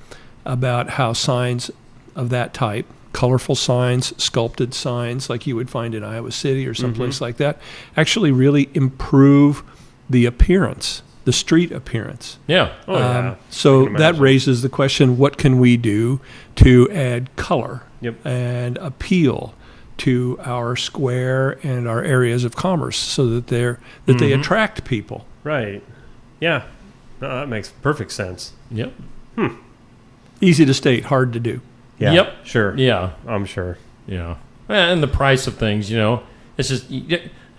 about how signs of that type, colorful signs, sculpted signs like you would find in Iowa City or someplace like that, actually really improve the appearance, the street appearance. Yeah. So that raises the question, what can we do to add color and appeal to our square and our areas of commerce so that they attract people? Right. Yeah. No, that makes perfect sense. Yep. Easy to state, hard to do. Yeah. Yep. Sure. Yeah. I'm sure. Yeah. And the price of things, it's just...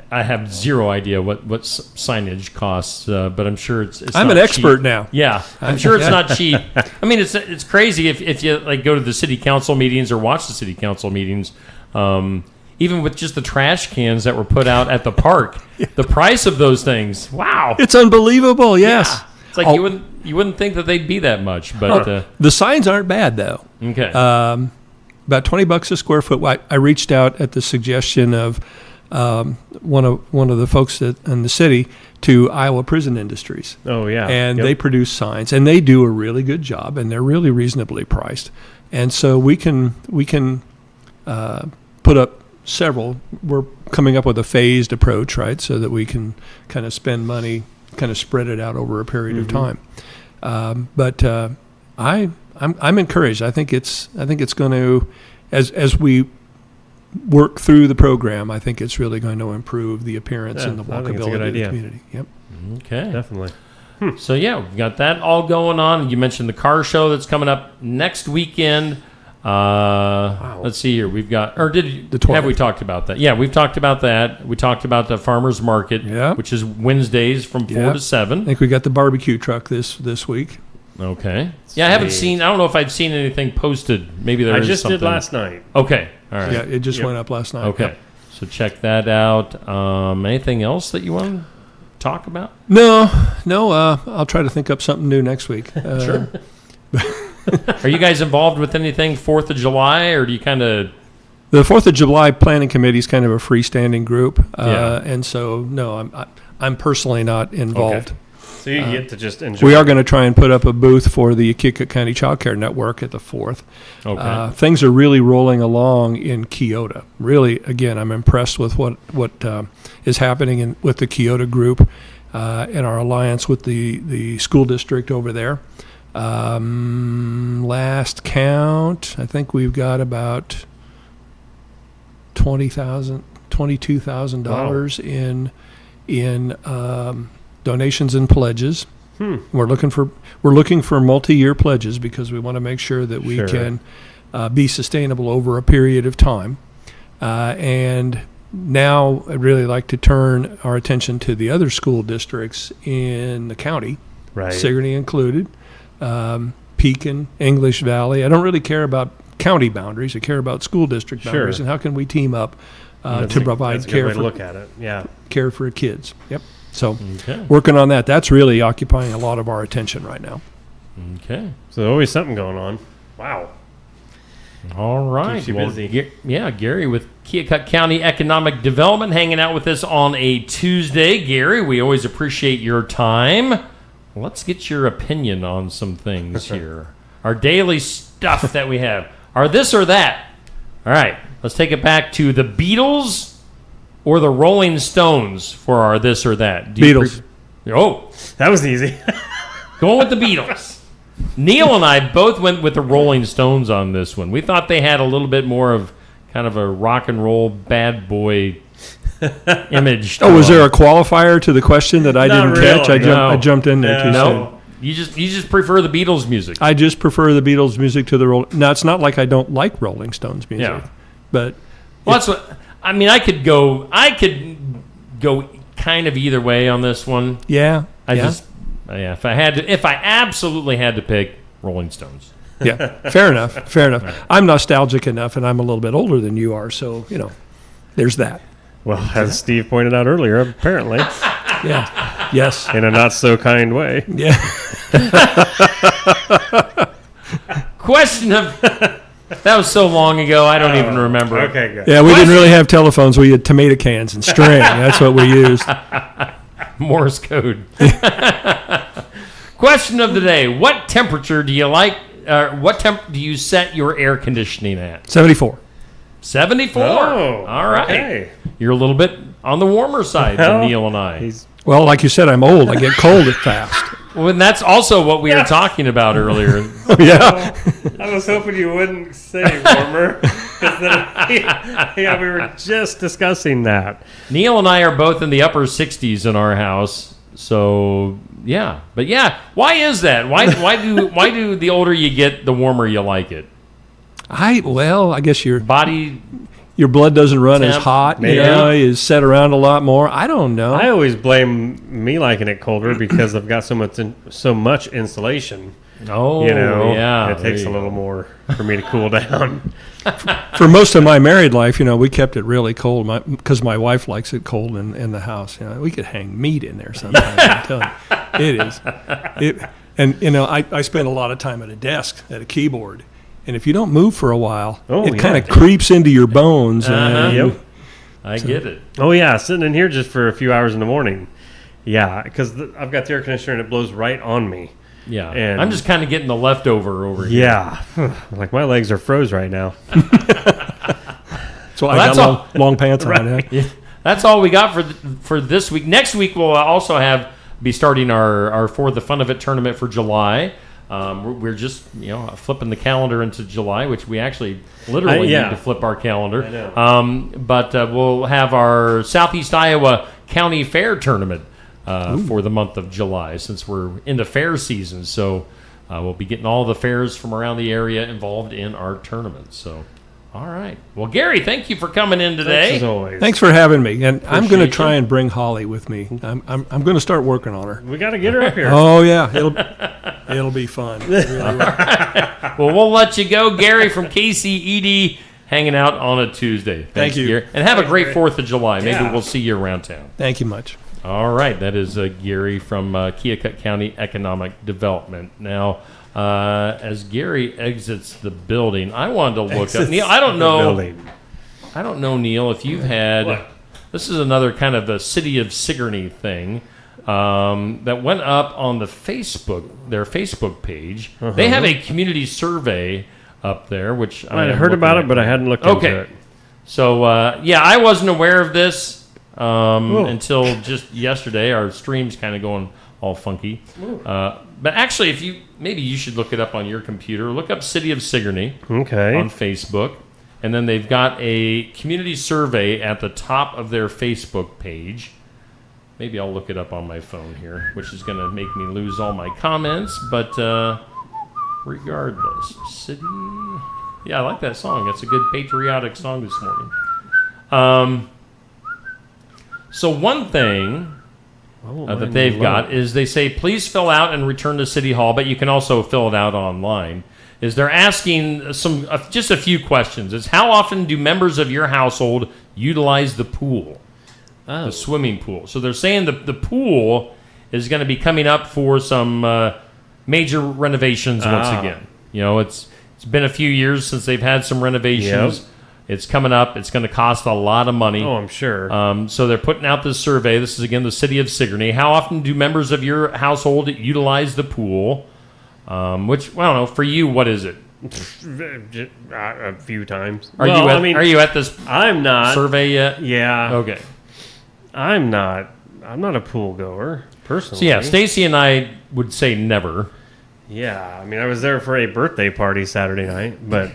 I have zero idea what signage costs, but I'm sure it's I'm not an expert cheap. now. Yeah, I'm sure it's not cheap. I mean, it's crazy if you like go to the city council meetings or watch the city council meetings. Even with just the trash cans that were put out at the park, the price of those things, wow, it's unbelievable. Yes, it's like you wouldn't think that they'd be that much, but the signs aren't bad though. Okay, about $20 a square foot. I reached out at the suggestion of one of the folks in the city to Iowa Prison Industries. Oh yeah, and they produce signs, and they do a really good job, and they're really reasonably priced. And so we can put up several. We're coming up with a phased approach, right, so that we can kind of spend money, kind of spread it out over a period of time. But I'm encouraged. I think it's going to, as we work through the program, I think it's really going to improve the appearance and the walkability of the community. Yep. Okay. Definitely. So yeah, we've got that all going on. You mentioned the car show that's coming up next weekend. Let's see here. We've got, or have we talked about that? Yeah, we've talked about that. We talked about the farmers market, which is Wednesdays from 4 to 7. I think we got the barbecue truck this week. Okay. Yeah, I haven't seen. I don't know if I've seen anything posted. Maybe there is I just something. did last night. Okay. All right. Yeah, it just went up last night. Okay. Yep. So check that out. Anything else that you want to talk about? No. I'll try to think up something new next week. Sure. Are you guys involved with anything 4th of July, or do you kind of? The 4th of July Planning Committee is kind of a freestanding group, and so no, I'm personally not involved. Okay. So you get to just enjoy. We are going to try and put up a booth for the Keokuk County Child Care Network at the 4th. Okay. Things are really rolling along in Keota. Really, again, I'm impressed with what is happening with the Keota group and our alliance with the school district over there. Last count, I think we've got about $22,000 in donations and pledges. We're looking for multi-year pledges because we want to make sure that we can be sustainable over a period of time. And now I'd really like to turn our attention to the other school districts in the county, Sigourney included, Pekin, English Valley. I don't really care about county boundaries. I care about school district boundaries and how can we team up to provide care for look at it. care for kids. Yep. So working on that. That's really occupying a lot of our attention right now. Okay. So there's always something going on. Wow. All right. Keeps you busy. Gary with Keokuk County Economic Development hanging out with us on a Tuesday. Gary, we always appreciate your time. Let's get your opinion on some things here. Our daily stuff that we have. Are this or that? All right. Let's take it back to the Beatles or the Rolling Stones for our this or that. Beatles. That was easy. Going with the Beatles. Neil and I both went with the Rolling Stones on this one. We thought they had a little bit more of kind of a rock and roll bad boy image. Was there a qualifier to the question that I didn't catch? I jumped in there too soon. No. You just prefer the Beatles music. I just prefer the Beatles music to the Rolling. Now it's not like I don't like Rolling Stones music, but that's what I mean. I could go kind of either way on this one. Yeah. If I absolutely had to pick, Rolling Stones. Yeah, fair enough. I'm nostalgic enough, and I'm a little bit older than you are, so there's that. Well, as Steve pointed out earlier, apparently. Yes. In a not so kind way. Yeah. Question of that was so long ago, I don't even remember. Okay, good. Yeah, we didn't really have telephones. We had tomato cans and string. That's what we used. Morse code. Question of the day: what temperature do you like? What temp do you set your air conditioning at? 74. 74. Oh, all right. Okay. You're a little bit on the warmer side than Neil and I. Well, like you said, I'm old. I get cold fast. Well, and that's also what we were talking about earlier. Yeah. I was hoping you wouldn't say warmer. We were just discussing that. Neil and I are both in the upper 60s in our house. So, yeah. But, yeah, why is that? Why do the older you get, the warmer you like it? I guess your blood doesn't run as hot. Is set around a lot more. I don't know. I always blame me liking it colder because I've got so much insulation. It takes a little more for me to cool down. For most of my married life, we kept it really cold because my wife likes it cold in the house. We could hang meat in there sometimes. I'm telling you, it is. I spend a lot of time at a desk at a keyboard. And if you don't move for a while, it kind of creeps into your bones. I get it. Oh, yeah, sitting in here just for a few hours in the morning. Yeah, because I've got the air conditioner and it blows right on me. Yeah, and I'm just kind of getting the leftover over here. Yeah, like my legs are froze right now. So I got long pants on. Right. Yeah. That's all we got for this week. Next week we'll also be starting our For the Fun of It tournament for July. We're just flipping the calendar into July, which we actually literally need to flip our calendar. I know. But we'll have our Southeast Iowa County Fair tournament for the month of July, since we're into fair season. So we'll be getting all the fairs from around the area involved in our tournament. So. All right. Well, Gary, thank you for coming in today. Thanks as always. Thanks for having me. And I'm going to try and bring Holly with me. I'm going to start working on her. We got to get her up here. Oh yeah, it'll be fun. It really will. Well, we'll let you go, Gary from KCED, hanging out on a Tuesday. Thanks, Thank you. Gary. And have a great 4th of July. Maybe Yeah. we'll see you around town. Thank you much. All right. That is Gary from Keokuk County Economic Development. Now, as Gary exits the building, I wanted to look up. Neil, I don't know, Neil, if you've had. What? This is another kind of a City of Sigourney thing that went up on their Facebook page. They have a community survey up there, which I heard about it, but I hadn't looked into it. So I wasn't aware of this until just yesterday. Our stream's kind of going all funky. But actually, maybe you should look it up on your computer. Look up City of Sigourney on Facebook. And then they've got a community survey at the top of their Facebook page. Maybe I'll look it up on my phone here, which is going to make me lose all my comments. But regardless, City... Yeah, I like that song. It's a good patriotic song this morning. So one thing... that they've got is they say, please fill out and return to City Hall, but you can also fill it out online. Is they're asking just a few questions. It's how often do members of your household utilize the pool, the swimming pool? So they're saying the pool is going to be coming up for some major renovations once again. It's been a few years since they've had some renovations. Yep. It's coming up. It's going to cost a lot of money. Oh, I'm sure. So they're putting out this survey. This is, again, the City of Sigourney. How often do members of your household utilize the pool? Which, I don't know, for you, what is it? A few times. Are you at this I'm not. survey yet? Yeah. Okay. I'm not a pool goer, personally. So, yeah, Stacy and I would say never. Yeah. I mean, I was there for a birthday party Saturday night, but...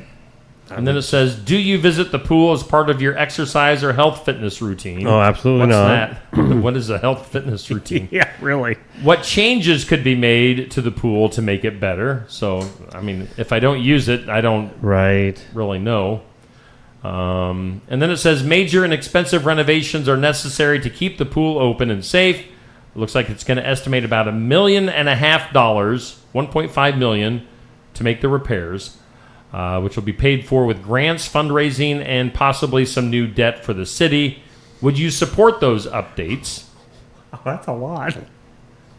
And then it says, do you visit the pool as part of your exercise or health fitness routine? Oh, absolutely not. What's that? What is a health fitness routine? Yeah, really. What changes could be made to the pool to make it better? So, I mean, if I don't use it, I don't really know. And then it says, major and expensive renovations are necessary to keep the pool open and safe. It looks like it's going to estimate about $1.5 million, $1.5 million to make the repairs. Which will be paid for with grants, fundraising, and possibly some new debt for the city. Would you support those updates? Oh, that's a lot.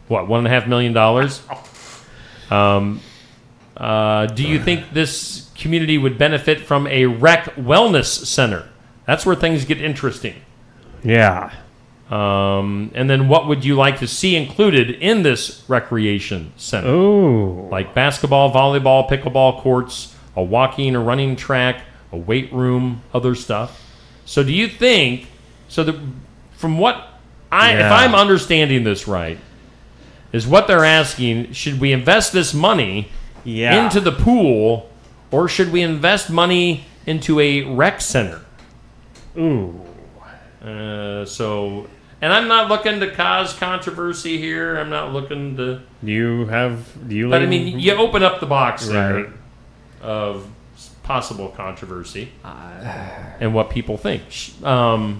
What, $1.5 million? Do you think this community would benefit from a rec wellness center? That's where things get interesting. Yeah. And then what would you like to see included in this recreation center? Oh. Like basketball, volleyball, pickleball courts, a walking or running track, a weight room, other stuff. So do you think, from what if I'm understanding this right, is what they're asking, should we invest this money into the pool, or should we invest money into a rec center? Ooh. And I'm not looking to cause controversy here. I'm not looking to... But I mean, you open up the box there of possible controversy and what people think. The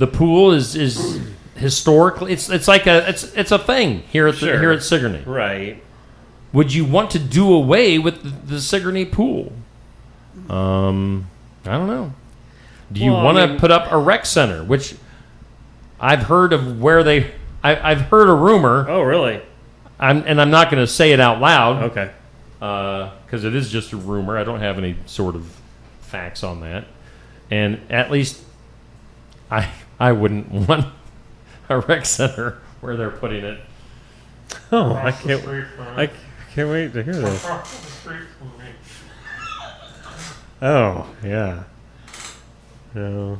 pool is historically it's like it's a thing here at Sigourney. Right. Would you want to do away with the Sigourney pool? I don't know. Do you want to put up a rec center, which I've heard of where I've heard a rumor. Oh, really? I'm not going to say it out loud. Okay. Because it is just a rumor. I don't have any sort of facts on that. And at least I wouldn't want a rec center where they're putting it. Oh, I can't wait to hear this. Oh, yeah. No.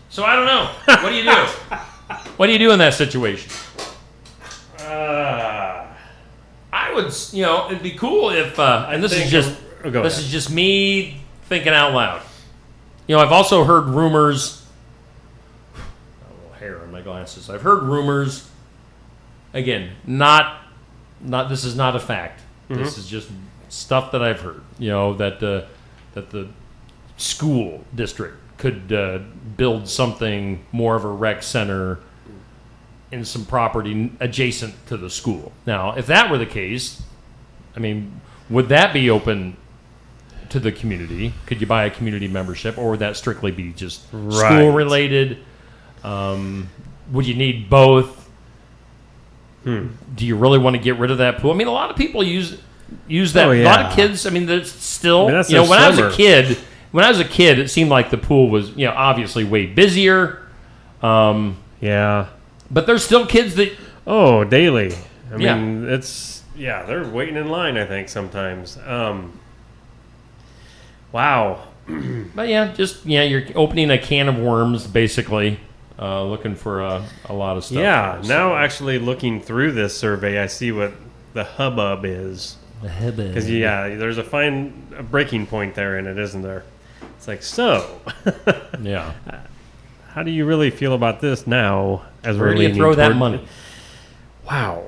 So I don't know. What do you do? What do you do in that situation? I would, it'd be cool if, and this is just me thinking out loud. I've also heard rumors. A little hair on my glasses. I've heard rumors. Again, this is not a fact. Mm-hmm. This is just stuff that I've heard. That the school district could build something more of a rec center in some property adjacent to the school. Now, if that were the case, would that be open to the community? Could you buy a community membership, or would that strictly be just school related? Would you need both? Do you really want to get rid of that pool? A lot of people use that. Oh, yeah. A lot of kids. There's still. That's when their I was summer. a kid. When I was a kid, it seemed like the pool was, obviously way busier. Yeah. But there's still kids that. Oh, daily. Yeah. They're waiting in line, I think, sometimes. Wow. But you're opening a can of worms, basically, looking for a lot of stuff. Yeah. there, so. Now, actually, looking through this survey, I see what the hubbub is. The hubbub. Because, there's a breaking point there in it, isn't there? It's like, so. Yeah. How do you really feel about this now? As Where we're do you leaning throw that toward- money? Wow.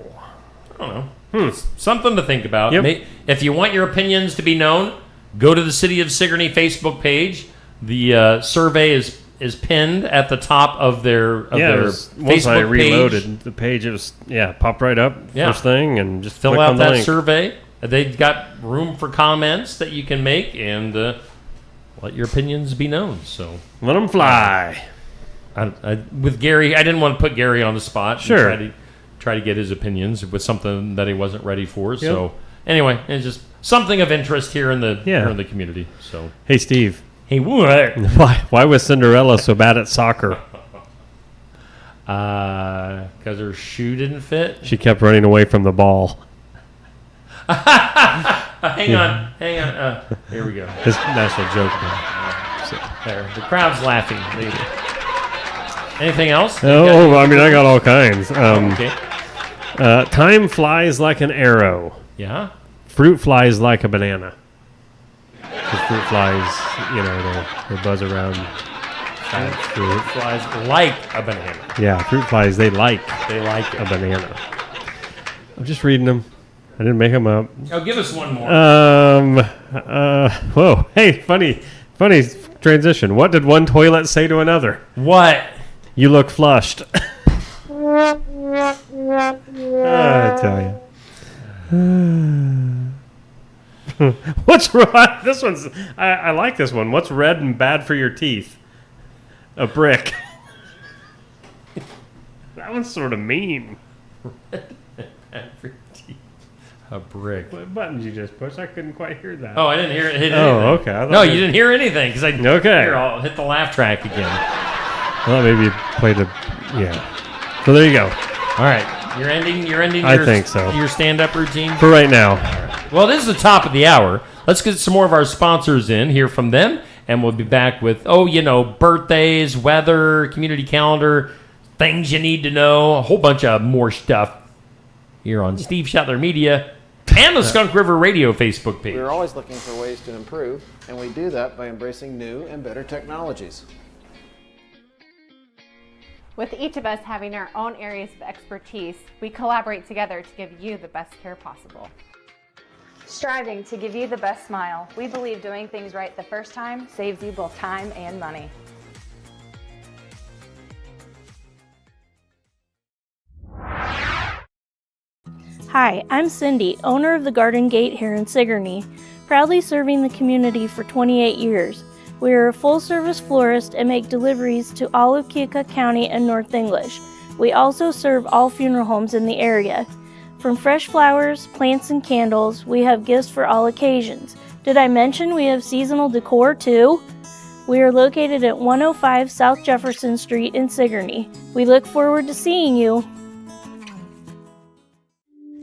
I don't know. Something to think about. Yep. If you want your opinions to be known, go to the City of Sigourney Facebook page. The survey is pinned at the top of their once Facebook I reloaded page. the page, it was popped right up first thing, and just Fill click out on the that link. survey. They've got room for comments that you can make, and let your opinions be known. So let them fly. With Gary, I didn't want to put Gary on the spot. Sure. And try to get his opinions with something that he wasn't ready for. So anyway, it's just something of interest here in the community. So Hey, Steve. Hey, what? Why was Cinderella so bad at soccer? Because her shoe didn't fit. She kept running away from the ball. Hang on. Here we go. That's a joke. There, the crowd's laughing. Anything else? Oh, I got all kinds. Okay. Time flies like an arrow. Yeah. Fruit flies like a banana. Because fruit flies, they buzz around. Fruit flies like a banana. Yeah, fruit flies, they like it. a banana. I'm just reading them. I didn't make them up. Oh, give us one more. Whoa. Hey, funny transition. What did one toilet say to another? What? You look flushed. I tell you. What's wrong? This one's. I like this one. What's red and bad for your teeth? A brick. That one's sort of mean. A brick. What button did you just push? I couldn't quite hear that. Oh, I didn't hear it hit anything. Oh, okay. No, you didn't hear anything because Okay. Here, I'll hit the laugh track again. Well, maybe you played a. Yeah. So there you go. All right, you're ending. I think so. Your stand-up routine For right now. Well, this is the top of the hour. Let's get some more of our sponsors in, hear from them, and we'll be back with, birthdays, weather, community calendar, things you need to know, a whole bunch of more stuff here on Steve Shetler Media and the Skunk River Radio Facebook page. We're always looking for ways to improve, and we do that by embracing new and better technologies. With each of us having our own areas of expertise, we collaborate together to give you the best care possible. Striving to give you the best smile, we believe doing things right the first time saves you both time and money. Hi, I'm Cindy, owner of the Garden Gate here in Sigourney, proudly serving the community for 28 years. We are a full-service florist and make deliveries to all of Keokuk County and North English. We also serve all funeral homes in the area. From fresh flowers, plants, and candles, we have gifts for all occasions. Did I mention we have seasonal decor too? We are located at 105 South Jefferson Street in Sigourney. We look forward to seeing you.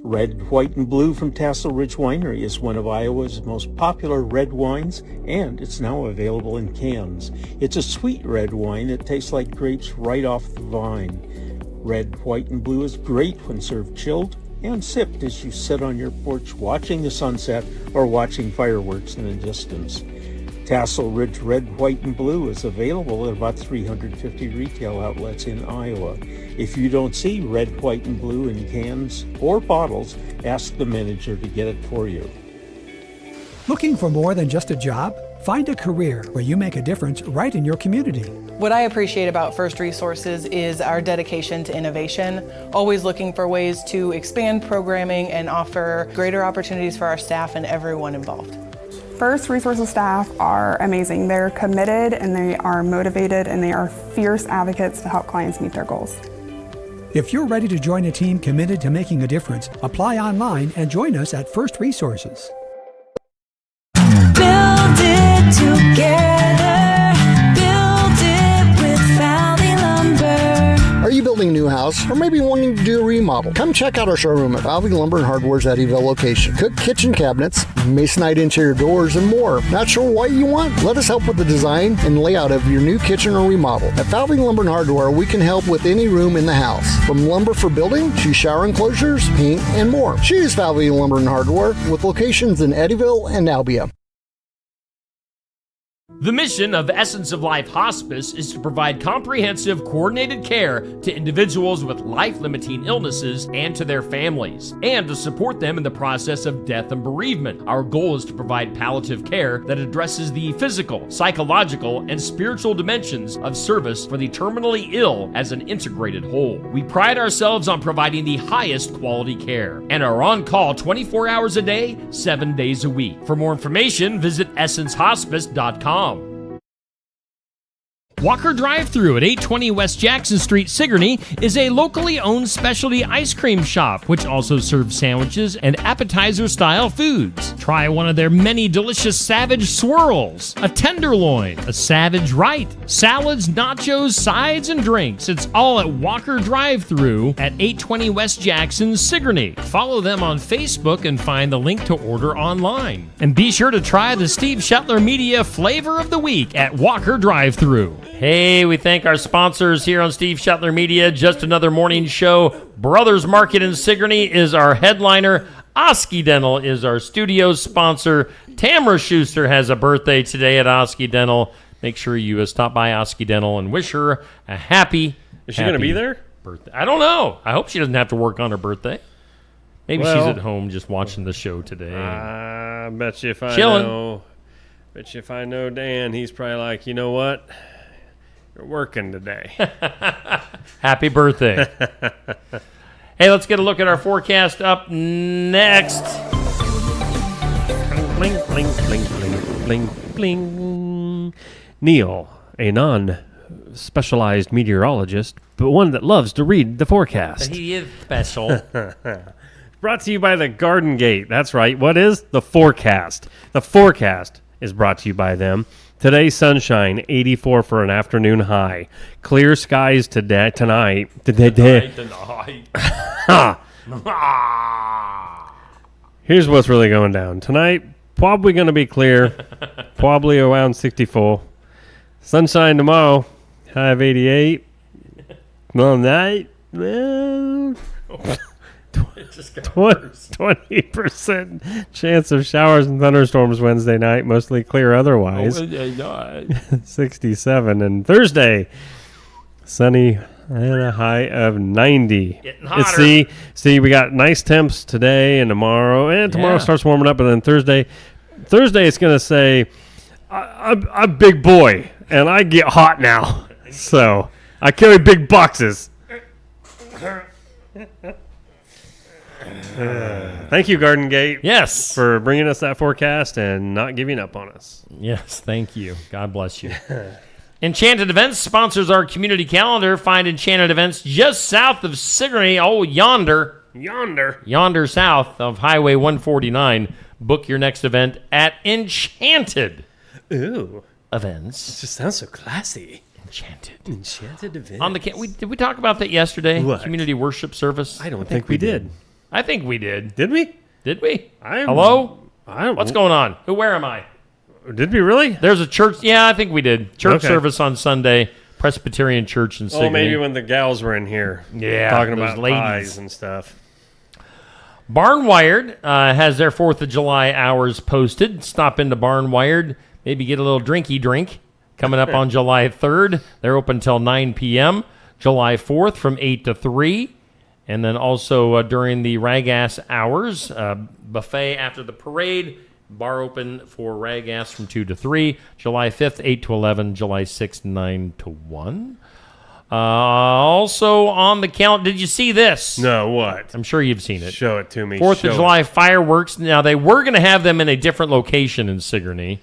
Red, White, and Blue from Tassel Ridge Winery is one of Iowa's most popular red wines, and it's now available in cans. It's a sweet red wine that tastes like grapes right off the vine. Red, White, and Blue is great when served chilled and sipped as you sit on your porch watching the sunset or watching fireworks in the distance. Tassel Ridge Red, White, and Blue is available at about 350 retail outlets in Iowa. If you don't see Red, White, and Blue in cans or bottles, ask the manager to get it for you. Looking for more than just a job? Find a career where you make a difference right in your community. What I appreciate about First Resources is our dedication to innovation, always looking for ways to expand programming and offer greater opportunities for our staff and everyone involved. First Resources staff are amazing. They're committed and they are motivated and they are fierce advocates to help clients meet their goals. If you're ready to join a team committed to making a difference, apply online and join us at First Resources. Build it together. Build it with Valley Lumber. Are you building a new house or maybe wanting to do a remodel? Come check out our showroom at Valley Lumber and Hardware's Eddyville location. Cook kitchen cabinets, masonite interior doors, and more. Not sure what you want? Let us help with the design and layout of your new kitchen or remodel. At Valley Lumber and Hardware, we can help with any room in the house. From lumber for building to shower enclosures, paint, and more. Choose Valley Lumber and Hardware with locations in Eddyville and Albia. The mission of Essence of Life Hospice is to provide comprehensive, coordinated care to individuals with life-limiting illnesses and to their families, and to support them in the process of death and bereavement. Our goal is to provide palliative care that addresses the physical, psychological, and spiritual dimensions of service for the terminally ill as an integrated whole. We pride ourselves on providing the highest quality care and are on call 24 hours a day, 7 days a week. For more information, visit essencehospice.com. Walker Drive-Thru at 820 West Jackson Street, Sigourney, is a locally owned specialty ice cream shop, which also serves sandwiches and appetizer-style foods. Try one of their many delicious Savage Swirls, a Tenderloin, a Savage Right, salads, nachos, sides, and drinks. It's all at Walker Drive-Thru at 820 West Jackson, Sigourney. Follow them on Facebook and find the link to order online. And be sure to try the Steve Shetler Media Flavor of the Week at Walker Drive-Thru. Hey, we thank our sponsors here on Steve Shetler Media. Just another morning show. Brothers Market in Sigourney is our headliner. Osky Dental is our studio sponsor. Tamara Schuster has a birthday today at Osky Dental. Make sure you stop by Osky Dental and wish her a happy Is she going to be there? Birthday. I don't know. I hope she doesn't have to work on her birthday. Maybe she's at home just watching the show today. I bet you if I Chilling. know. Bet you if I know Dan, he's probably like, you know what? You're working today. Happy birthday. Hey, let's get a look at our forecast up next. Bling, bling, bling, bling, bling, bling. Neil, a non-specialized meteorologist, but one that loves to read the forecast. He is special. Brought to you by the Garden Gate. That's right. What is the forecast? The forecast is brought to you by them. Today, sunshine, 84 for an afternoon high. Clear skies tonight. Tonight. Here's what's really going down. Tonight, probably going to be clear. Probably around 64. Sunshine tomorrow, high of 88. Tomorrow night, well... 20% chance of showers and thunderstorms Wednesday night, mostly clear otherwise. 67. And Thursday, sunny and a high of 90. Getting hotter. See, we got nice temps today and tomorrow. And tomorrow starts warming up, and then Thursday it's going to say, I'm a big boy, and I get hot now. So I carry big boxes. Thank you, Garden Gate. Yes. For bringing us that forecast and not giving up on us. Yes, thank you. God bless you. Enchanted Events sponsors our community calendar. Find Enchanted Events just south of Sigourney. Oh, yonder south of Highway 149. Book your next event at Enchanted Events. It just sounds so classy. Enchanted Events. On the did we talk about that yesterday? What? Community worship service. I don't think we did. I think we did. Did we? Did we? Hello? I What's going on? Where am I? Did we really? There's a church. Yeah, I think we did. Church Okay. service on Sunday. Presbyterian Church in Sigourney. Oh, maybe when the gals were in here. Yeah, talking those about ladies. pies and stuff. Barnwired has their 4th of July hours posted. Stop into Barnwired. Maybe get a little drinky drink. Coming up on July 3rd. They're open until 9 p.m. July 4th from 8 to 3. And then also during the Ragass hours, buffet after the parade. Bar open for Ragass from 2 to 3. July 5th, 8 to 11. July 6th, 9 to 1. Also on the calendar, did you see this? No, what? I'm sure you've seen it. Show it to me. 4th Show of July fireworks. Now, they were going to have them in a different location in Sigourney.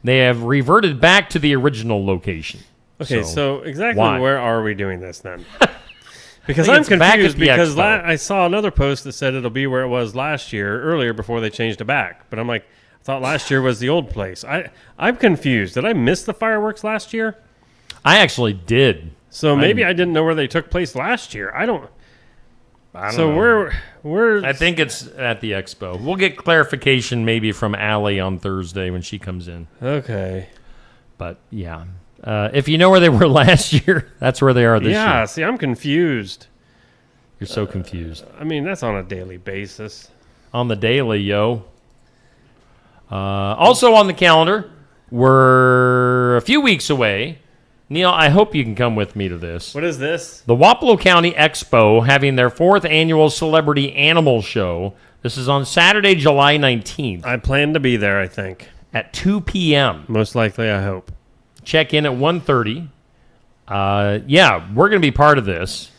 They have reverted back to the original location. Okay, so exactly why? where are we doing this then? Because I I'm think it's back confused at the because expo. I saw another post that said it'll be where it was earlier before they changed it back. But I'm like, I thought last year was the old place. I'm confused. Did I miss the fireworks last year? I actually did. So maybe I didn't know where they took place last year. I don't know. where I think it's at the expo. We'll get clarification maybe from Allie on Thursday when she comes in. Okay. But yeah. If you know where they were last year, that's where they are this year. Yeah, see, I'm confused. You're so confused. I mean, that's on a daily basis. On the daily, yo. Also on the calendar, we're a few weeks away. Neil, I hope you can come with me to this. What is this? The Wapello County Expo having their 4th annual Celebrity Animal Show. This is on Saturday, July 19th. I plan to be there, I think. At 2 p.m. Most likely, I hope. Check in at 1:30. Yeah, we're going to be part of this.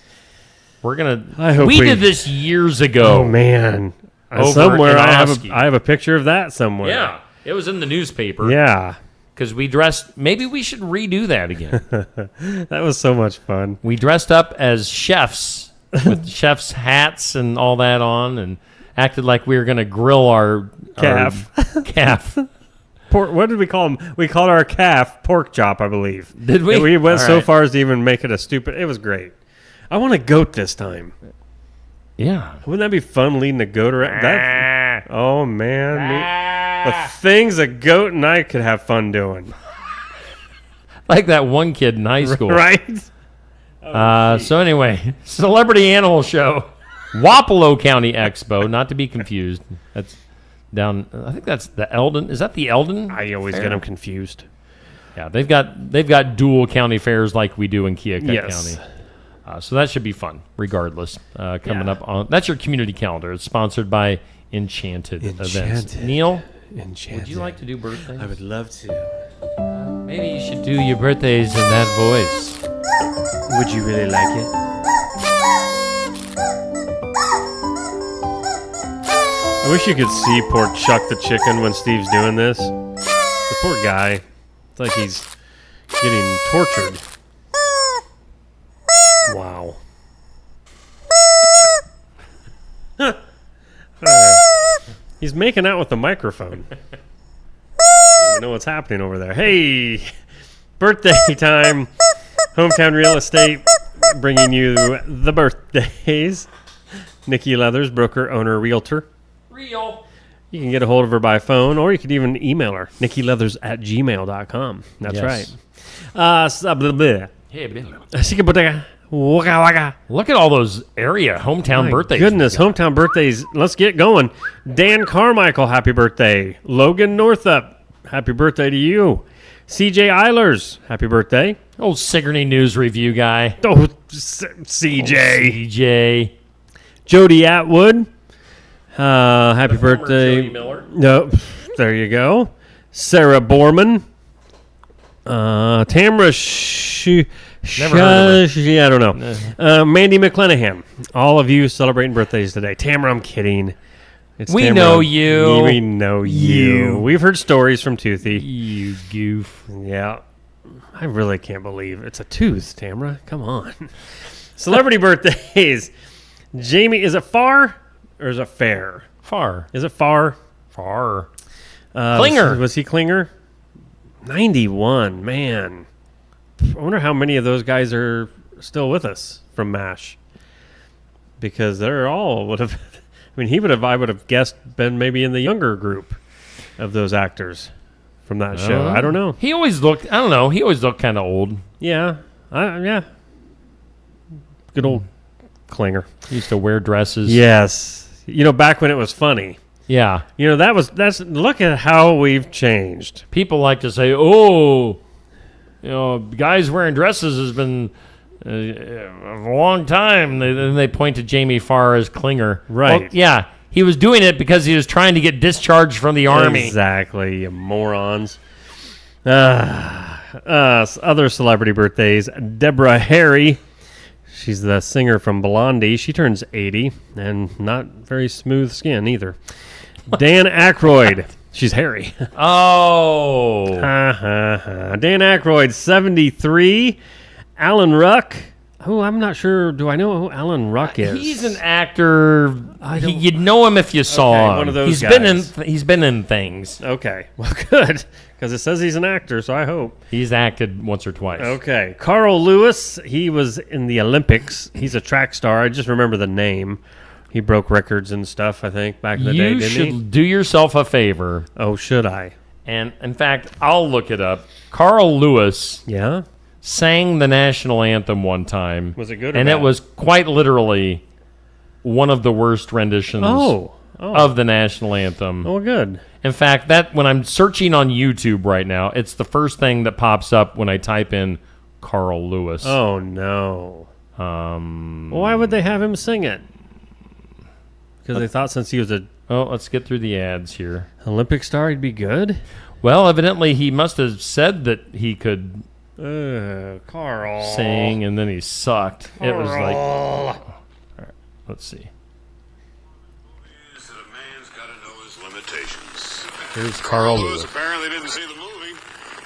We're going to... We did this years ago. Oh, man. Over Somewhere in I Osky. have a picture of that somewhere. Yeah, it was in the newspaper. Yeah. Because we dressed... Maybe we should redo that again. That was so much fun. We dressed up as chefs with chefs' hats and all that on and acted like we were going to grill our calf. Calf. What did we call him? We called our calf pork chop, I believe. Did we? And we went All so right. far as to even make it a stupid... It was great. I want a goat this time. Yeah. Wouldn't that be fun leading a goat around? Oh, man. The things a goat and I could have fun doing. Like that one kid in high school. Right? So anyway, Celebrity Animal Show. Wapello County Expo, not to be confused. That's down, I think that's the Eldon. Is that the Eldon? I always fair? get them confused. Yeah, they've got dual county fairs like we do in Keokuk Yes. County. So that should be fun, regardless. Coming up on that's your community calendar. It's sponsored by Enchanted Events. Neil, Enchanted. would you like to do birthdays? I would love to. Maybe you should do your birthdays in that voice. Would you really like it? I wish you could see poor Chuck the chicken when Steve's doing this. The poor guy. It's like he's getting tortured. Wow. He's making out with the microphone. I don't even know what's happening over there. Hey, birthday time. Hometown Real Estate bringing you the birthdays. Nikki Leathers, broker, owner, realtor. Real. You can get a hold of her by phone, or you could even email her, nikkileathers@gmail.com. That's Yes. right. Hey, Bill. Look at all those area hometown birthdays. Goodness, hometown birthdays. Let's get going. Dan Carmichael, happy birthday. Logan Northup, happy birthday to you. CJ Eilers, happy birthday. Old Sigourney News Review guy. Oh, CJ. CJ. Jody Atwood, happy birthday. Jody Miller. No, there you go. Sarah Borman. Tamra Never heard of her. I don't know. Mandy McClanahan. All of you celebrating birthdays today. Tamra, I'm kidding. We know you. We know you. We've heard stories from Toothy. You goof. Yeah. I really can't believe it's a tooth, Tamra. Come on. Celebrity birthdays. Jamie, is it far or is it fair? Far. Is it far? Far. Klinger. Was he Klinger? 91, man. I wonder how many of those guys are still with us from MASH. Because they're all would have mean, I would have guessed been maybe in the younger group of those actors from that show. I don't know. He always looked, I don't know, he always looked kind of old. Yeah. Yeah. Good old Klinger. He used to wear dresses. Yes. Back when it was funny. Yeah. Look at how we've changed. People like to say, guys wearing dresses has been a long time. Then they point to Jamie Farr as Klinger. Right. Well, yeah. He was doing it because he was trying to get discharged from the Army. Exactly, you morons. Other celebrity birthdays. Deborah Harry. She's the singer from Blondie. She turns 80, and not very smooth skin either. Dan Aykroyd. She's Harry. Oh. Dan Aykroyd, 73. Alan Ruck. Oh, I'm not sure. Do I know who Alan Ruck is? He's an actor. You'd know him if you saw him. One of those guys. He's been in things. Okay. Well, good. Because it says he's an actor, so I hope. He's acted once or twice. Okay. Carl Lewis. He was in the Olympics. He's a track star. I just remember the name. He broke records and stuff, I think, back in the day, didn't he? You should do yourself a favor. Oh, should I? And, in fact, I'll look it up. Carl Lewis sang the national anthem one time. Was it good or And bad? it was quite literally one of the worst renditions of the national anthem. Oh, good. In fact, when I'm searching on YouTube right now, it's the first thing that pops up when I type in Carl Lewis. Oh, no. Why would they have him sing it? Because they thought since he was a... Oh, let's get through the ads here. Olympic star, he'd be good? Well, evidently he must have said that he could Carl. sing, and then he sucked. Carl. It was like... All right, let's see. Here's Carl Lewis. Apparently didn't see the movie.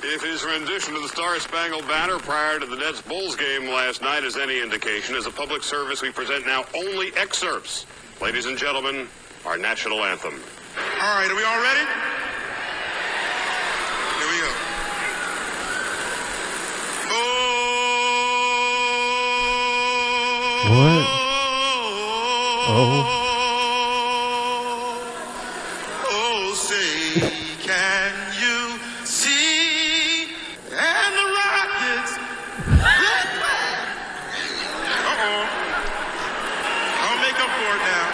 If his rendition of the Star-Spangled Banner prior to the Nets-Bulls game last night is any indication, as a public service, we present now only excerpts. Ladies and gentlemen, our national anthem. All right, are we all ready? Here we go. What? Oh. Oh, say, can you see? And the rockets. I'll make up for it now.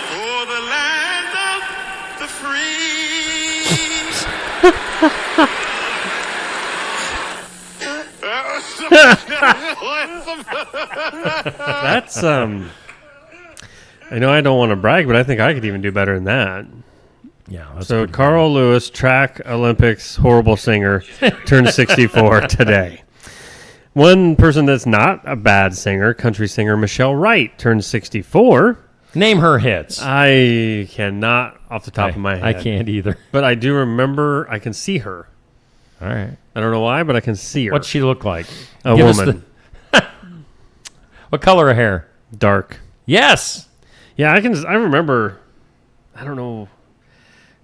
For the land of the free. That's I know I don't want to brag, but I think I could even do better than that. Yeah. That's so Carl Lewis, track Olympics, horrible singer, turned 64 today. One person that's not a bad singer, country singer Michelle Wright, turned 64. Name her hits. I cannot off the top of my head. I can't either. But I do remember I can see her. All right. I don't know why, but I can see her. What's she look like? A Give woman. What color of hair? Dark. Yes. Yeah, I remember. I don't know.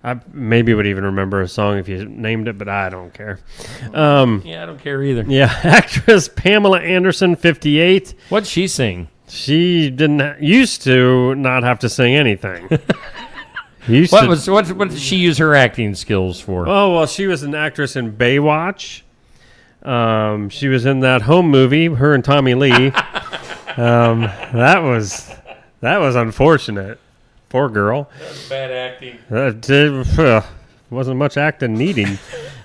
I maybe would even remember a song if you named it, but I don't care. Yeah, I don't care either. Yeah, actress Pamela Anderson, 58. What'd she sing? She used to not have to sing anything. What did she use her acting skills for? Oh, well, she was an actress in Baywatch. She was in that Home movie, her and Tommy Lee. That was unfortunate. Poor girl. That's bad acting. Wasn't much acting needing.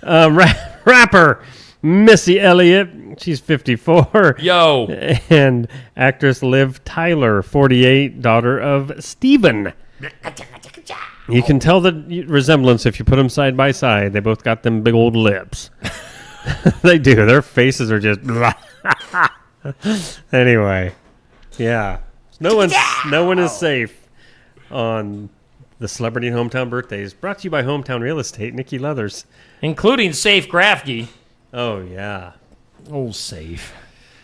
Rapper Missy Elliott, she's 54. Yo. And actress Liv Tyler, 48, daughter of Steven. You can tell the resemblance if you put them side by side. They both got them big old lips. They do. Their faces are just... Anyway. Yeah. No one is safe on the Celebrity and Hometown Birthdays. Brought to you by Hometown Real Estate, Nikki Leathers. Including Safe Grafke. Oh, yeah. Oh, Safe.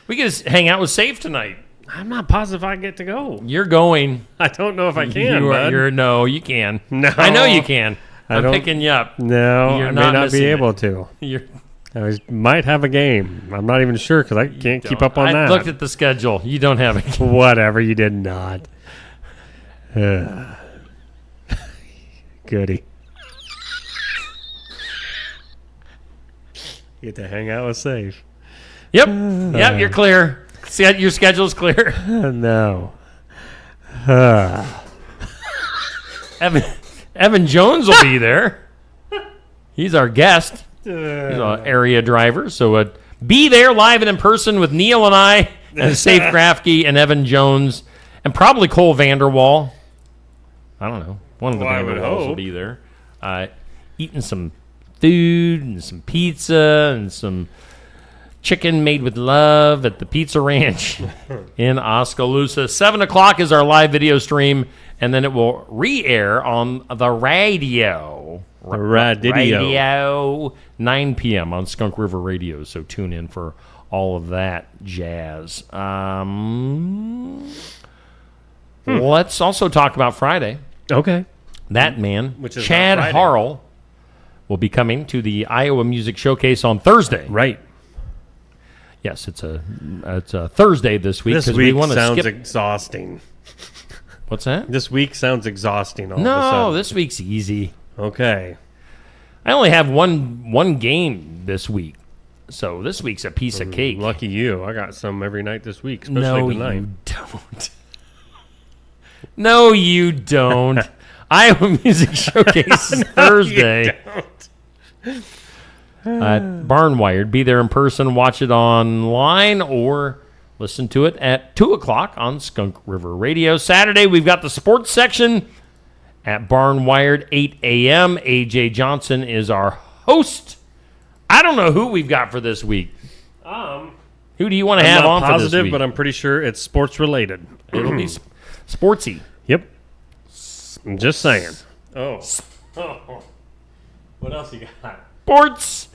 We get to hang out with Safe tonight. I'm not positive I get to go. You're going. I don't know if I can, No, you can. No. I know you can. I'm picking you up. No, You're I may not be able it. to. You're... I might have a game. I'm not even sure because I can't keep up on that. I looked at the schedule. You don't have a game. Whatever, you did not. Goody. Get to hang out with Safe. Yep. Yep, you're clear. See, your schedule's clear. No. Evan Jones will be there. He's our guest. He's an area driver. So be there live and in person with Neil and I and Safe Grafke and Evan Jones and probably Cole Vanderwall. I don't know. One of the Vanderwalls will be there. Eating some food and some pizza and some chicken made with love at the Pizza Ranch in Oskaloosa. 7 o'clock is our live video stream, and then it will re-air on the radio. Radio, 9 p.m. on Skunk River Radio, so tune in for all of that jazz. Let's also talk about Friday. Okay. That man, Which is Chad not Friday. Harrell, will be coming to the Iowa Music Showcase on Thursday. Right. Yes, it's a Thursday this week. This we week want to sounds skip. exhausting. What's that? This week sounds exhausting all of a No, sudden. this week's easy. Okay. I only have one game this week, so this week's a piece of cake. Lucky you. I got some every night this week, especially No, tonight. you don't. No, you don't. Iowa Music Showcase is Thursday. Barnwired. Be there in person, watch it online, or listen to it at 2 o'clock on Skunk River Radio. Saturday, we've got the sports section at Barnwired, 8 a.m. A.J. Johnson is our host. I don't know who we've got for this week. Who do you want to have on for this positive, week? but I'm pretty sure it's sports related. It'll be sportsy. Yep. I'm just saying. Oh. What else you got? Sports.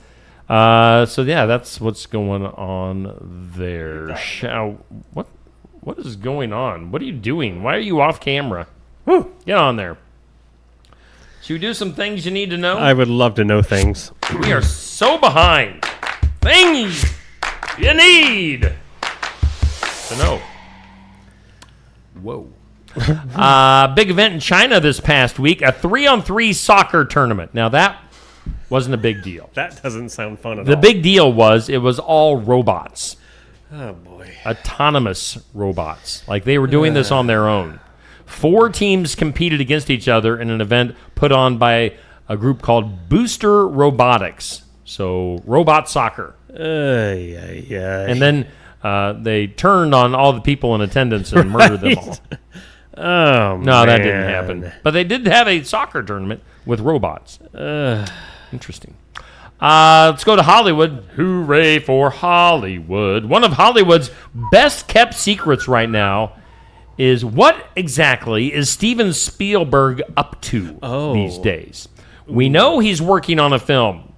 So yeah, that's what's going on there. What is going on? What are you doing? Why are you off camera? Get on there. Should we do some things you need to know? I would love to know things. We are so behind. Things you need to know. Whoa. Big event in China this past week, a 3-on-3 soccer tournament. Now that wasn't a big deal. That doesn't sound fun at all. The big deal was it was all robots. Oh, boy. Autonomous robots. Like they were doing this on their own. 4 teams competed against each other in an event put on by a group called Booster Robotics. So robot soccer. And then they turned on all the people in attendance and murdered them all. Oh, no, that didn't happen. But they did have a soccer tournament with robots. Interesting. Let's go to Hollywood. Hooray for Hollywood. One of Hollywood's best kept secrets right now is what exactly is Steven Spielberg up to these days? We know he's working on a film.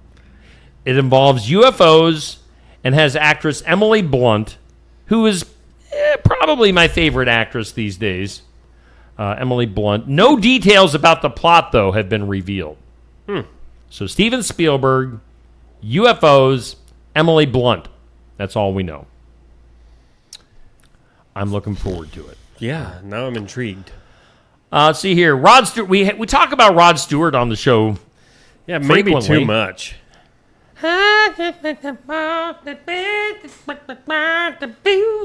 It involves UFOs and has actress Emily Blunt, who is probably my favorite actress these days. Emily Blunt. No details about the plot, though, have been revealed. So Steven Spielberg, UFOs, Emily Blunt. That's all we know. I'm looking forward to it. Yeah, now I'm intrigued. See here, Rod Stewart. We talk about Rod Stewart on the show. Yeah, maybe frequently. too much. Do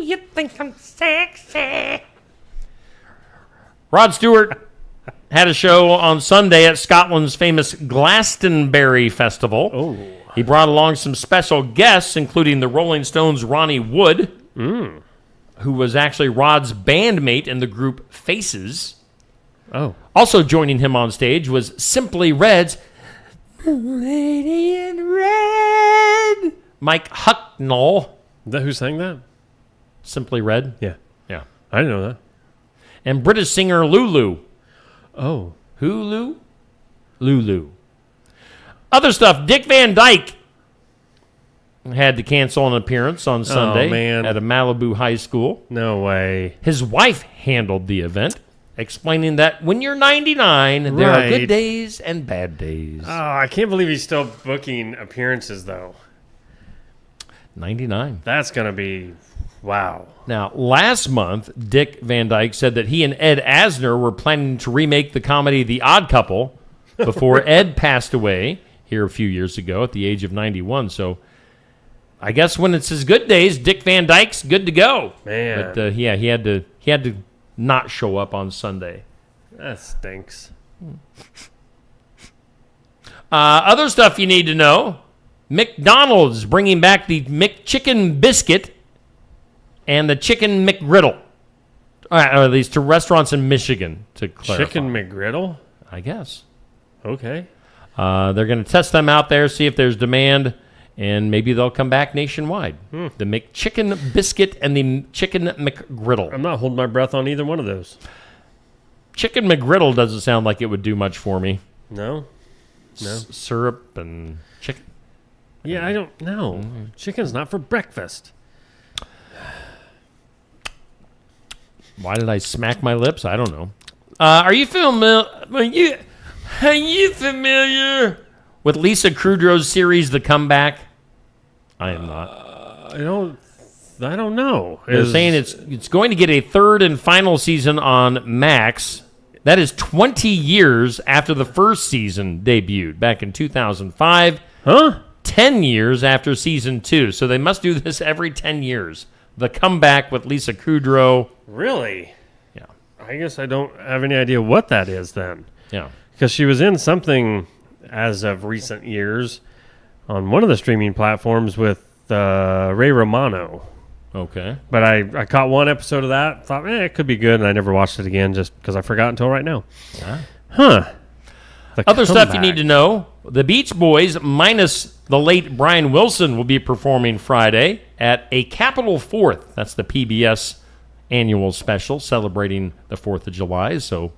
you think I'm sexy? Rod Stewart had a show on Sunday at Scotland's famous Glastonbury Festival. Oh. He brought along some special guests, including the Rolling Stones' Ronnie Wood, who was actually Rod's bandmate in the group Faces. Oh. Also joining him on stage was Simply Red's Lady in Red, Mike Hucknall. Is that who sang that? Simply Red? Yeah. Yeah. I didn't know that. And British singer Lulu. Oh. Hulu? Lulu. Other stuff. Dick Van Dyke had to cancel an appearance on Sunday man. at a Malibu high school. No way. His wife handled the event, explaining that when you're 99, there are good days and bad days. Oh, I can't believe he's still booking appearances, though. 99. That's going to be... Wow. Now, last month, Dick Van Dyke said that he and Ed Asner were planning to remake the comedy The Odd Couple before Ed passed away here a few years ago at the age of 91. So I guess when it's his good days, Dick Van Dyke's good to go. Man. But he had to not show up on Sunday. That stinks. Other stuff you need to know. McDonald's bringing back the McChicken Biscuit and the Chicken McGriddle. Or at least to restaurants in Michigan, to clarify. Chicken McGriddle? I guess. Okay. They're going to test them out there, see if there's demand, and maybe they'll come back nationwide. The McChicken Biscuit and the Chicken McGriddle. I'm not holding my breath on either one of those. Chicken McGriddle doesn't sound like it would do much for me. No? No. Syrup and chicken. Yeah, I don't know. Chicken's not for breakfast. Why did I smack my lips? I don't know. Are you familiar with Lisa Kudrow's series, The Comeback? I am not. I don't know. They're saying it's going to get a third and final season on Max. That is 20 years after the first season debuted back in 2005. Huh? 10 years after season 2. So they must do this every 10 years. The Comeback with Lisa Kudrow. Really? Yeah. I guess I don't have any idea what that is then. Yeah. Because she was in something as of recent years on one of the streaming platforms with Ray Romano. Okay. But I caught one episode of that, thought, it could be good, and I never watched it again just because I forgot until right now. Yeah. Huh. Other stuff you need to know. The Beach Boys, minus the late Brian Wilson, will be performing Friday at a Capitol 4th. That's the PBS annual special celebrating the 4th of July. So,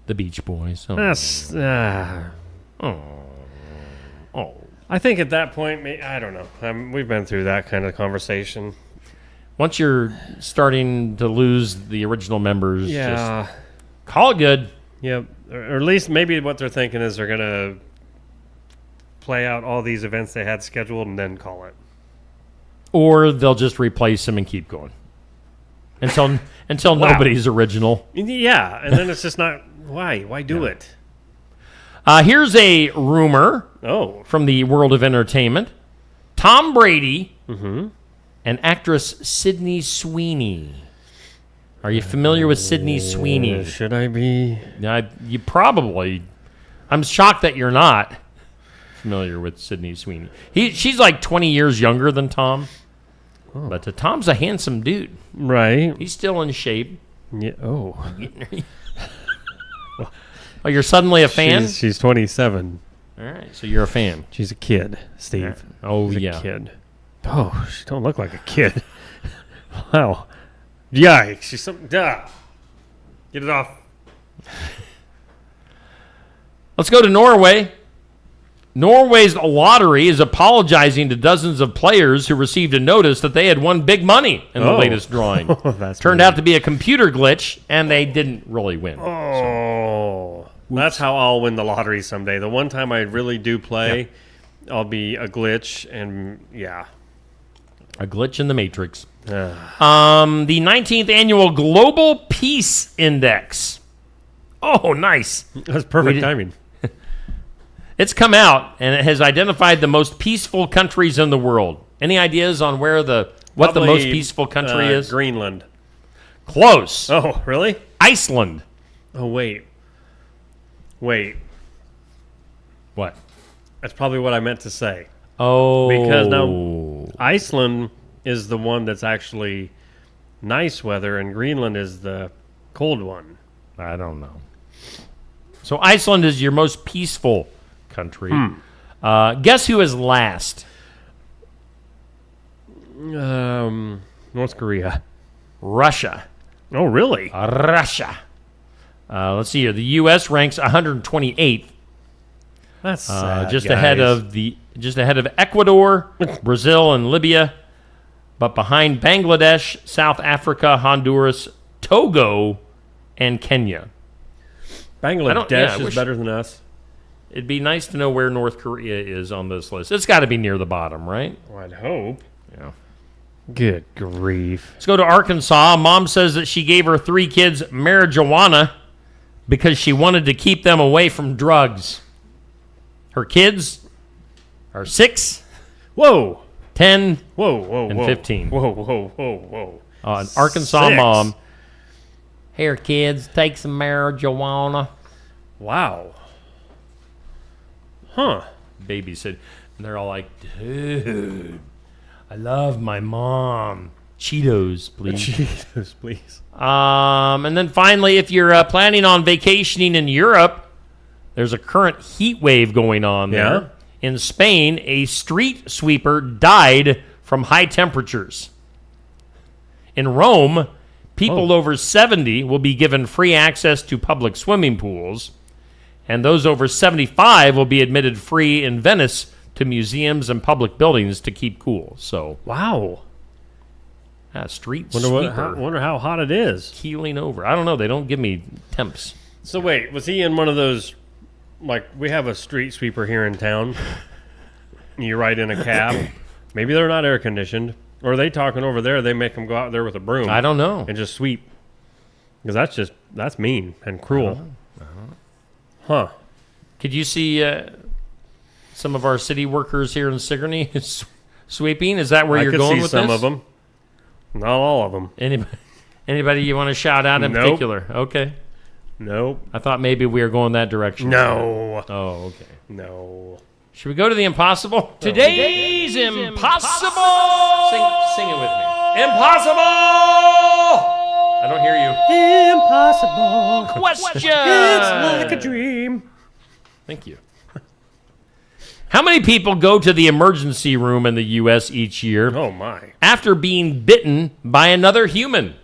the Beach Boys. Oh. That's... I think at that point, I don't know. We've been through that kind of conversation. Once you're starting to lose the original members, yeah, just call it good. Yep. Or at least maybe what they're thinking is they're going to play out all these events they had scheduled and then call it. Or they'll just replace them and keep going until Wow. nobody's original. Yeah, and then it's just not... Why do it? Here's a rumor from the world of entertainment. Tom Brady and actress Sydney Sweeney. Are you familiar with Sydney Sweeney? Should I be? You probably. I'm shocked that you're not familiar with Sydney Sweeney. She's like 20 years younger than Tom. Oh. But Tom's a handsome dude. Right. He's still in shape. Yeah. Oh. Oh, you're suddenly a fan? She's 27. All right, so you're a fan. She's a kid, Steve. Oh, She's yeah. a kid. Oh, she don't look like a kid. Wow. Yikes. She's something. Duh. Get it off. Let's go to Norway. Norway's lottery is apologizing to dozens of players who received a notice that they had won big money in the latest drawing. Turned out to be a computer glitch, and they didn't really win. Oh. That's how I'll win the lottery someday. The one time I really do play, I'll be a glitch, and yeah. A glitch in the Matrix. The 19th annual Global Peace Index. Oh, nice. That's perfect timing. It's come out, and it has identified the most peaceful countries in the world. Any ideas on what the most peaceful country is? Greenland. Close. Oh, really? Iceland. Oh, wait. What? That's probably what I meant to say. Oh. Because now Iceland is the one that's actually nice weather, and Greenland is the cold one. I don't know. So Iceland is your most peaceful country. Guess who is last? North Korea. Russia. Oh, really? Russia. Let's see here. The U.S. ranks 128th. That's sad, just guys. ahead of Ecuador, Brazil, and Libya, but behind Bangladesh, South Africa, Honduras, Togo, and Kenya. Bangladesh is better than us. It'd be nice to know where North Korea is on this list. It's got to be near the bottom, right? Well, I'd hope. Yeah. Good grief. Let's go to Arkansas. Mom says that she gave her 3 kids marijuana because she wanted to keep them away from drugs. Her kids are 6, whoa, 10, whoa, and 15. Whoa. An Arkansas 6. mom. Here, kids, take some marijuana. Wow. Huh. Baby said, and they're all like, dude, I love my mom. Cheetos, please. Cheetos, please. And then finally, if you're planning on vacationing in Europe, there's a current heat wave going on there. In Spain, a street sweeper died from high temperatures. In Rome, people over 70 will be given free access to public swimming pools, and those over 75 will be admitted free in Venice to museums and public buildings to keep cool. So, wow. Street sweeper. Wonder how hot it is. Keeling over. I don't know. They don't give me temps. So wait, was he in one of those, like, we have a street sweeper here in town. You ride in a cab. Maybe they're not air conditioned. Or are they talking over there? They make them go out there with a broom. I don't know. And just sweep. Because that's mean and cruel. Huh. Could you see some of our city workers here in Sigourney sweeping? Is that where you're going with this? I could see some of them. Not all of them. Anybody you want to shout out in particular? Okay. Nope. I thought maybe we were going that direction. No. Oh, okay. No. Should we go to the impossible? Today's impossible! Sing it with me. Impossible! I don't hear you. Impossible. Question! It's like a dream. Thank you. How many people go to the emergency room in the U.S. each year? Oh, my. After being bitten by another human?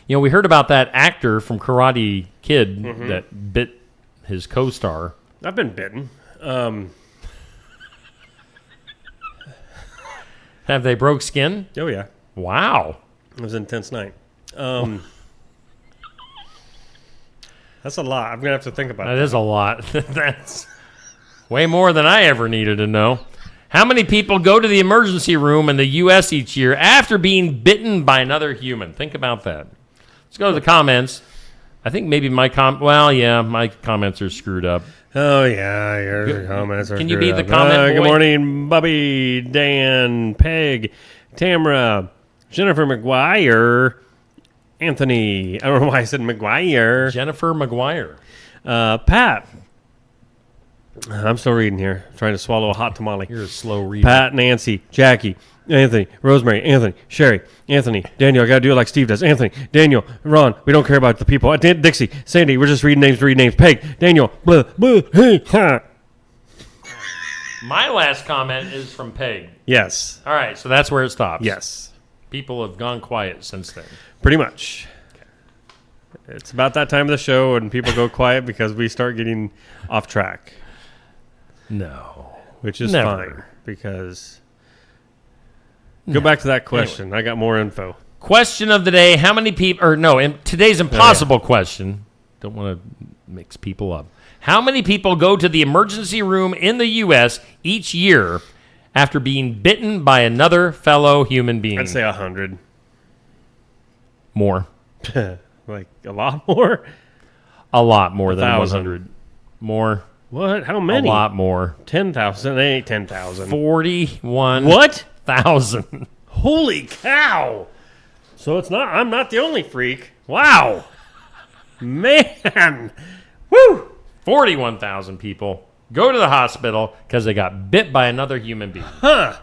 You know, we heard about that actor from Karate Kid that bit his co-star. I've been bitten. Have they broke skin? Oh, yeah. Wow. It was an intense night. That's a lot. I'm going to have to think about that. That is a lot. That's way more than I ever needed to know. How many people go to the emergency room in the U.S. each year after being bitten by another human? Think about that. Let's go to the comments. I think maybe my comments are screwed up. Oh, yeah, your comments are Can you screwed be up. the comment boy? Good morning, Bubby, Dan, Peg, Tamara, Jennifer McGuire, Anthony. I don't know why I said McGuire. Jennifer McGuire. Pat. I'm still reading here. I'm trying to swallow a hot tamale. You're a slow reader. Pat, Nancy, Jackie, Anthony, Rosemary, Anthony, Sherry, Anthony, Daniel. I got to do it like Steve does. Anthony, Daniel, Ron. We don't care about the people. Dixie, Sandy. We're just reading names to read names. Peg, Daniel, blah, blah, hey, ha. My last comment is from Peg. Yes. All right, so that's where it stops. Yes. People have gone quiet since then. Pretty much. Okay. It's about that time of the show and people go quiet because we start getting off track. No. Which is Never. fine because... Go back to that question. Anyway. I got more info. Question of the day. How many people... Or no, today's impossible question. Don't want to mix people up. How many people go to the emergency room in the U.S. each year after being bitten by another fellow human being? I'd say 100. More. Like a lot more? A lot more than 1,000. 100. More. What? How many? A lot more. 10,000. They ain't 10,000. 41. What? 1,000. Holy cow. So it's not, I'm not the only freak. Wow. Man. Woo. 41,000 people go to the hospital because they got bit by another human being. Huh.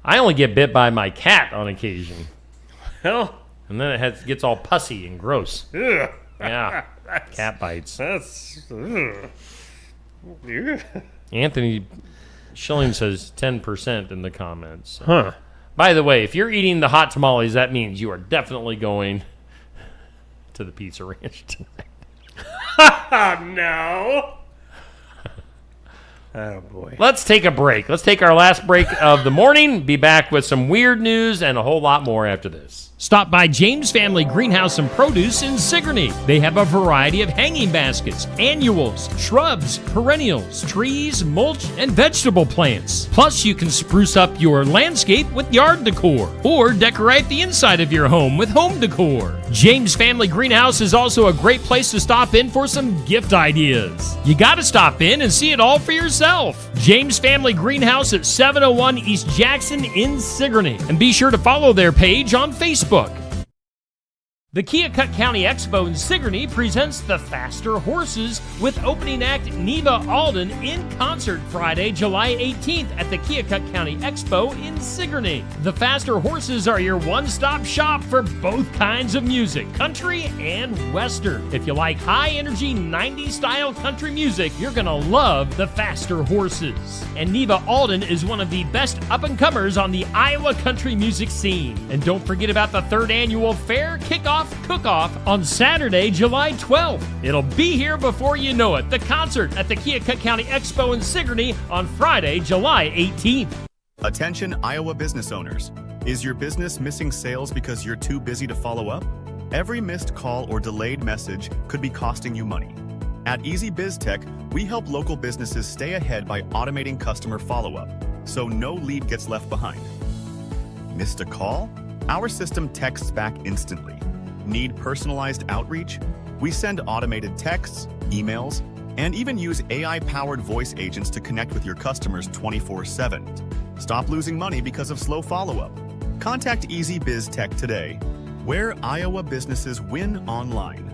I only get bit by my cat on occasion. Well. And then it gets all pussy and gross. Ugh. Yeah. Cat bites. That's... Ugh. Ugh. Anthony Schilling says 10% in the comments. Huh. By the way, if you're eating the hot tamales, that means you are definitely going to the Pizza Ranch tonight. No. Oh, boy. Let's take a break. Let's take our last break of the morning. Be back with some weird news and a whole lot more after this. Stop by James Family Greenhouse and Produce in Sigourney. They have a variety of hanging baskets, annuals, shrubs, perennials, trees, mulch, and vegetable plants. Plus, you can spruce up your landscape with yard decor or decorate the inside of your home with home decor. James Family Greenhouse is also a great place to stop in for some gift ideas. You got to stop in and see it all for yourself. James Family Greenhouse at 701 East Jackson in Sigourney. And be sure to follow their page on Facebook. The Keokuk County Expo in Sigourney presents the Faster Horses with opening act Neva Alden in concert Friday, July 18th at the Keokuk County Expo in Sigourney. The Faster Horses are your one-stop shop for both kinds of music, country and western. If you like high-energy 90s style country music, you're gonna love the Faster Horses. And Neva Alden is one of the best up-and-comers on the Iowa country music scene. And don't forget about the 3rd annual Fair Kickoff Cook-Off on Saturday, July 12th. It'll be here before you know it. The concert at the Keokuk County Expo in Sigourney on Friday, July 18th. Attention Iowa business owners. Is your business missing sales because you're too busy to follow up? Every missed call or delayed message could be costing you money. At Easy Biz Tech, we help local businesses stay ahead by automating customer follow-up, so no lead gets left behind. Missed a call? Our system texts back instantly. Need personalized outreach? We send automated texts, emails, and even use AI-powered voice agents to connect with your customers 24/7. Stop losing money because of slow follow-up. Contact Easy Biz Tech today, where Iowa businesses win online.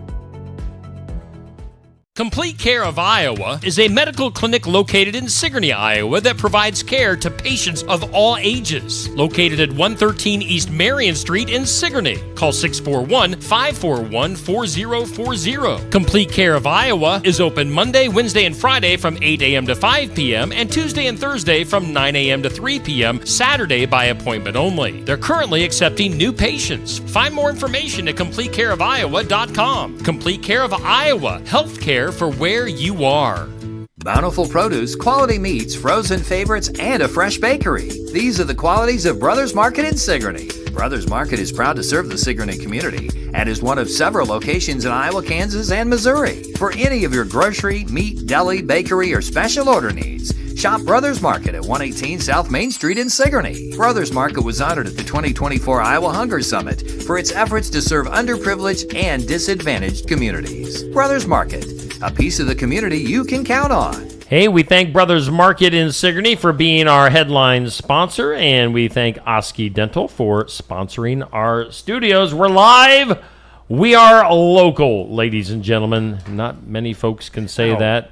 Complete Care of Iowa is a medical clinic located in Sigourney, Iowa that provides care to patients of all ages. Located at 113 East Marion Street in Sigourney. Call 641-541-4040. Complete Care of Iowa is open Monday, Wednesday, and Friday from 8 a.m. to 5 p.m. and Tuesday and Thursday from 9 a.m. to 3 p.m. Saturday by appointment only. They're currently accepting new patients. Find more information at CompleteCareOfIowa.com. Complete Care of Iowa. Healthcare for where you are. Bountiful produce, quality meats, frozen favorites, and a fresh bakery. These are the qualities of Brothers Market in Sigourney. Brothers Market is proud to serve the Sigourney community and is one of several locations in Iowa, Kansas, and Missouri. For any of your grocery, meat, deli, bakery, or special order needs, shop Brothers Market at 118 South Main Street in Sigourney. Brothers Market was honored at the 2024 Iowa Hunger Summit for its efforts to serve underprivileged and disadvantaged communities. Brothers Market, a piece of the community you can count on. Hey, we thank Brothers Market in Sigourney for being our headline sponsor, and we thank Osky Dental for sponsoring our studios. We're live. We are local, ladies and gentlemen. Not many folks can say that.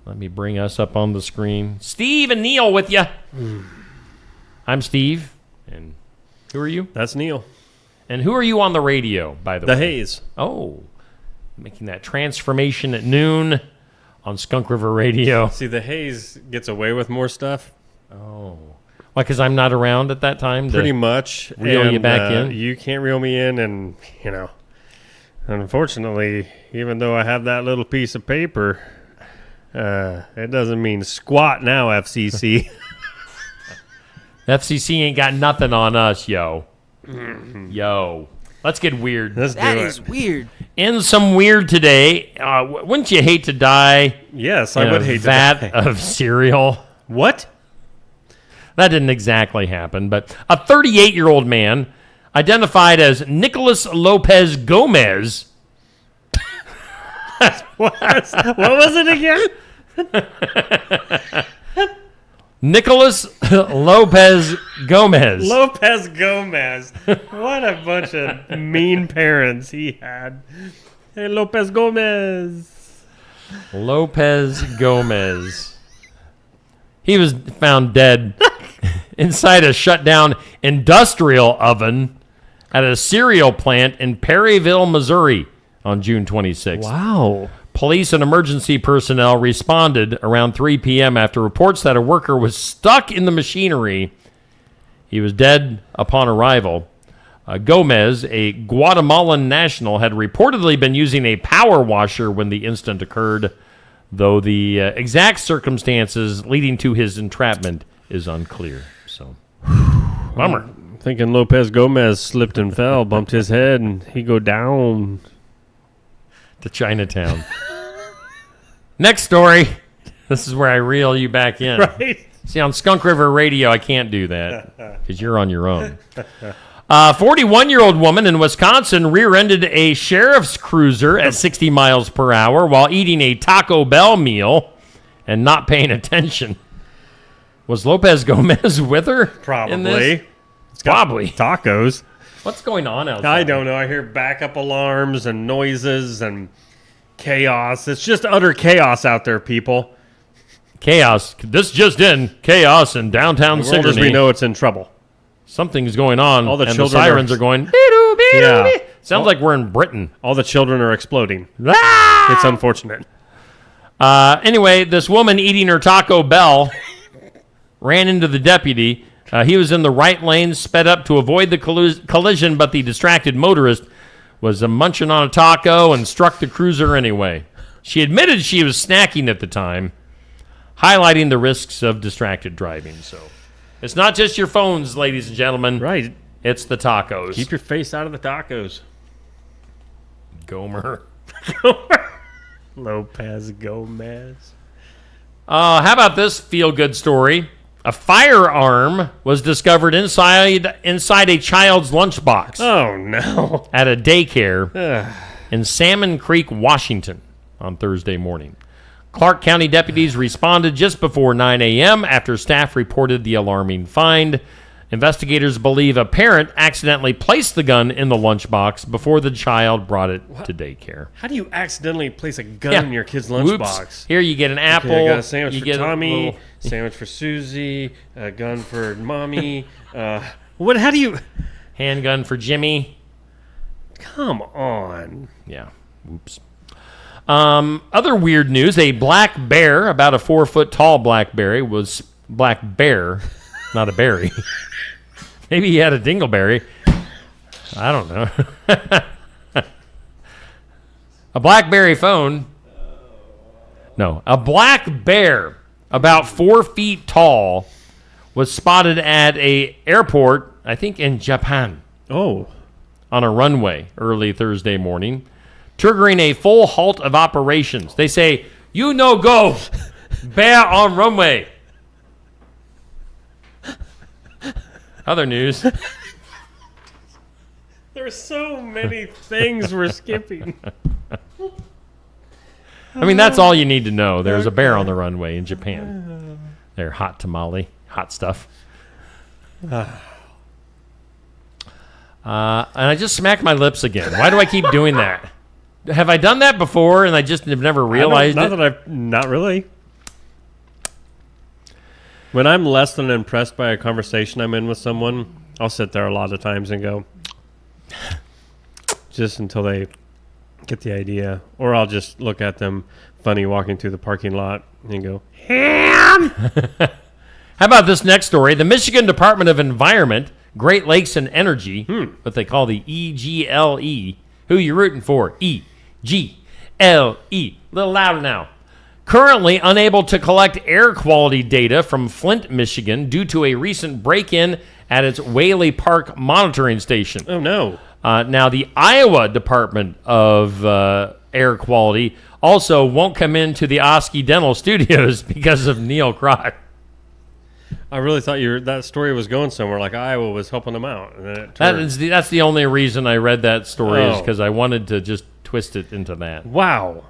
Let me bring us up on the screen. Steve and Neil with you. I'm Steve, and who are you? That's Neil. And who are you on the radio, by the way? The Hayes. Oh, making that transformation at noon on Skunk River Radio. See, the Hayes gets away with more stuff. Oh. Why, because I'm not around at that time? Pretty much. Reel you back in? You can't reel me in, and, unfortunately, even though I have that little piece of paper, it doesn't mean squat now, FCC. FCC ain't got nothing on us, yo. Yo. Let's get weird. That is weird. In some weird today, wouldn't you hate to die? Yes, I would hate to die. die. Of cereal. What? That didn't exactly happen, but a 38-year-old man identified as Nicholas Lopez Gomez. What was it again? Nicholas Lopez Gomez. Lopez Gomez. What a bunch of mean parents he had. Hey, Lopez Gomez. Lopez Gomez. He was found dead inside a shut-down industrial oven at a cereal plant in Perryville, Missouri on June 26th. Wow. Police and emergency personnel responded around 3 p.m. after reports that a worker was stuck in the machinery. He was dead upon arrival. Gomez, a Guatemalan national, had reportedly been using a power washer when the incident occurred, though the exact circumstances leading to his entrapment is unclear. So, bummer. Thinking Lopez Gomez slipped and fell, bumped his head, and he go down to Chinatown. Next story. This is where I reel you back in. Right. See, on Skunk River Radio, I can't do that because you're on your own. 41-year-old woman in Wisconsin rear-ended a sheriff's cruiser at 60 miles per hour while eating a Taco Bell meal and not paying attention. Was Lopez Gomez with her? Probably. In this? It's got Probably. Tacos. What's going on outside? I don't know. I hear backup alarms and noises and chaos. It's just utter chaos out there, people. Chaos. This just in. Chaos in downtown The world as Sigourney. we know it's in trouble. Something's going on. All the and children the sirens are going. Yeah. Sounds like we're in Britain. All the children are exploding. Ah! It's unfortunate. Anyway, this woman eating her Taco Bell ran into the deputy. He was in the right lane, sped up to avoid the collision, but the distracted motorist was munching on a taco and struck the cruiser anyway. She admitted she was snacking at the time, highlighting the risks of distracted driving. So it's not just your phones, ladies and gentlemen. Right. It's the tacos. Keep your face out of the tacos. Gomer. Lopez Gomez. How about this feel-good story? A firearm was discovered inside a child's lunchbox. Oh, no. At a daycare in Salmon Creek, Washington on Thursday morning. Clark County deputies responded just before 9 a.m. after staff reported the alarming find. Investigators believe a parent accidentally placed the gun in the lunchbox before the child brought it to daycare. How do you accidentally place a gun in your kid's lunchbox? Whoops. Here you get an apple. Okay, I got a sandwich you for get Tommy, sandwich for Susie, a gun for Mommy. What? How do you... Handgun for Jimmy. Come on. Yeah. Whoops. Other weird news, a black bear, about a 4-foot tall black bear, not a berry. Maybe he had a dingleberry. I don't know. A BlackBerry phone. No, a black bear about 4 feet tall was spotted at a airport, I think in Japan. Oh. On a runway early Thursday morning, triggering a full halt of operations. They say, "You no go, bear on runway." Other news. There's so many things we're skipping. I mean, that's all you need to know. There's a bear on the runway in Japan. They're hot tamale, hot stuff. And I just smacked my lips again. Why do I keep doing that? Have I done that before and I just have never realized it? Not really. When I'm less than impressed by a conversation I'm in with someone, I'll sit there a lot of times and go, just until they get the idea. Or I'll just look at them funny walking through the parking lot and go, ham! How about this next story? The Michigan Department of Environment, Great Lakes and Energy, what they call the EGLE. Who you rooting for? EGLE. A little louder now. Currently unable to collect air quality data from Flint, Michigan, due to a recent break-in at its Whaley Park monitoring station. Oh, no. Now, the Iowa Department of Air Quality also won't come into the Osky Dental Studios because of Neil Kroc. I really thought that story was going somewhere, like Iowa was helping them out. And then it That's the only reason I read that story is because I wanted to just twist it into that. Wow.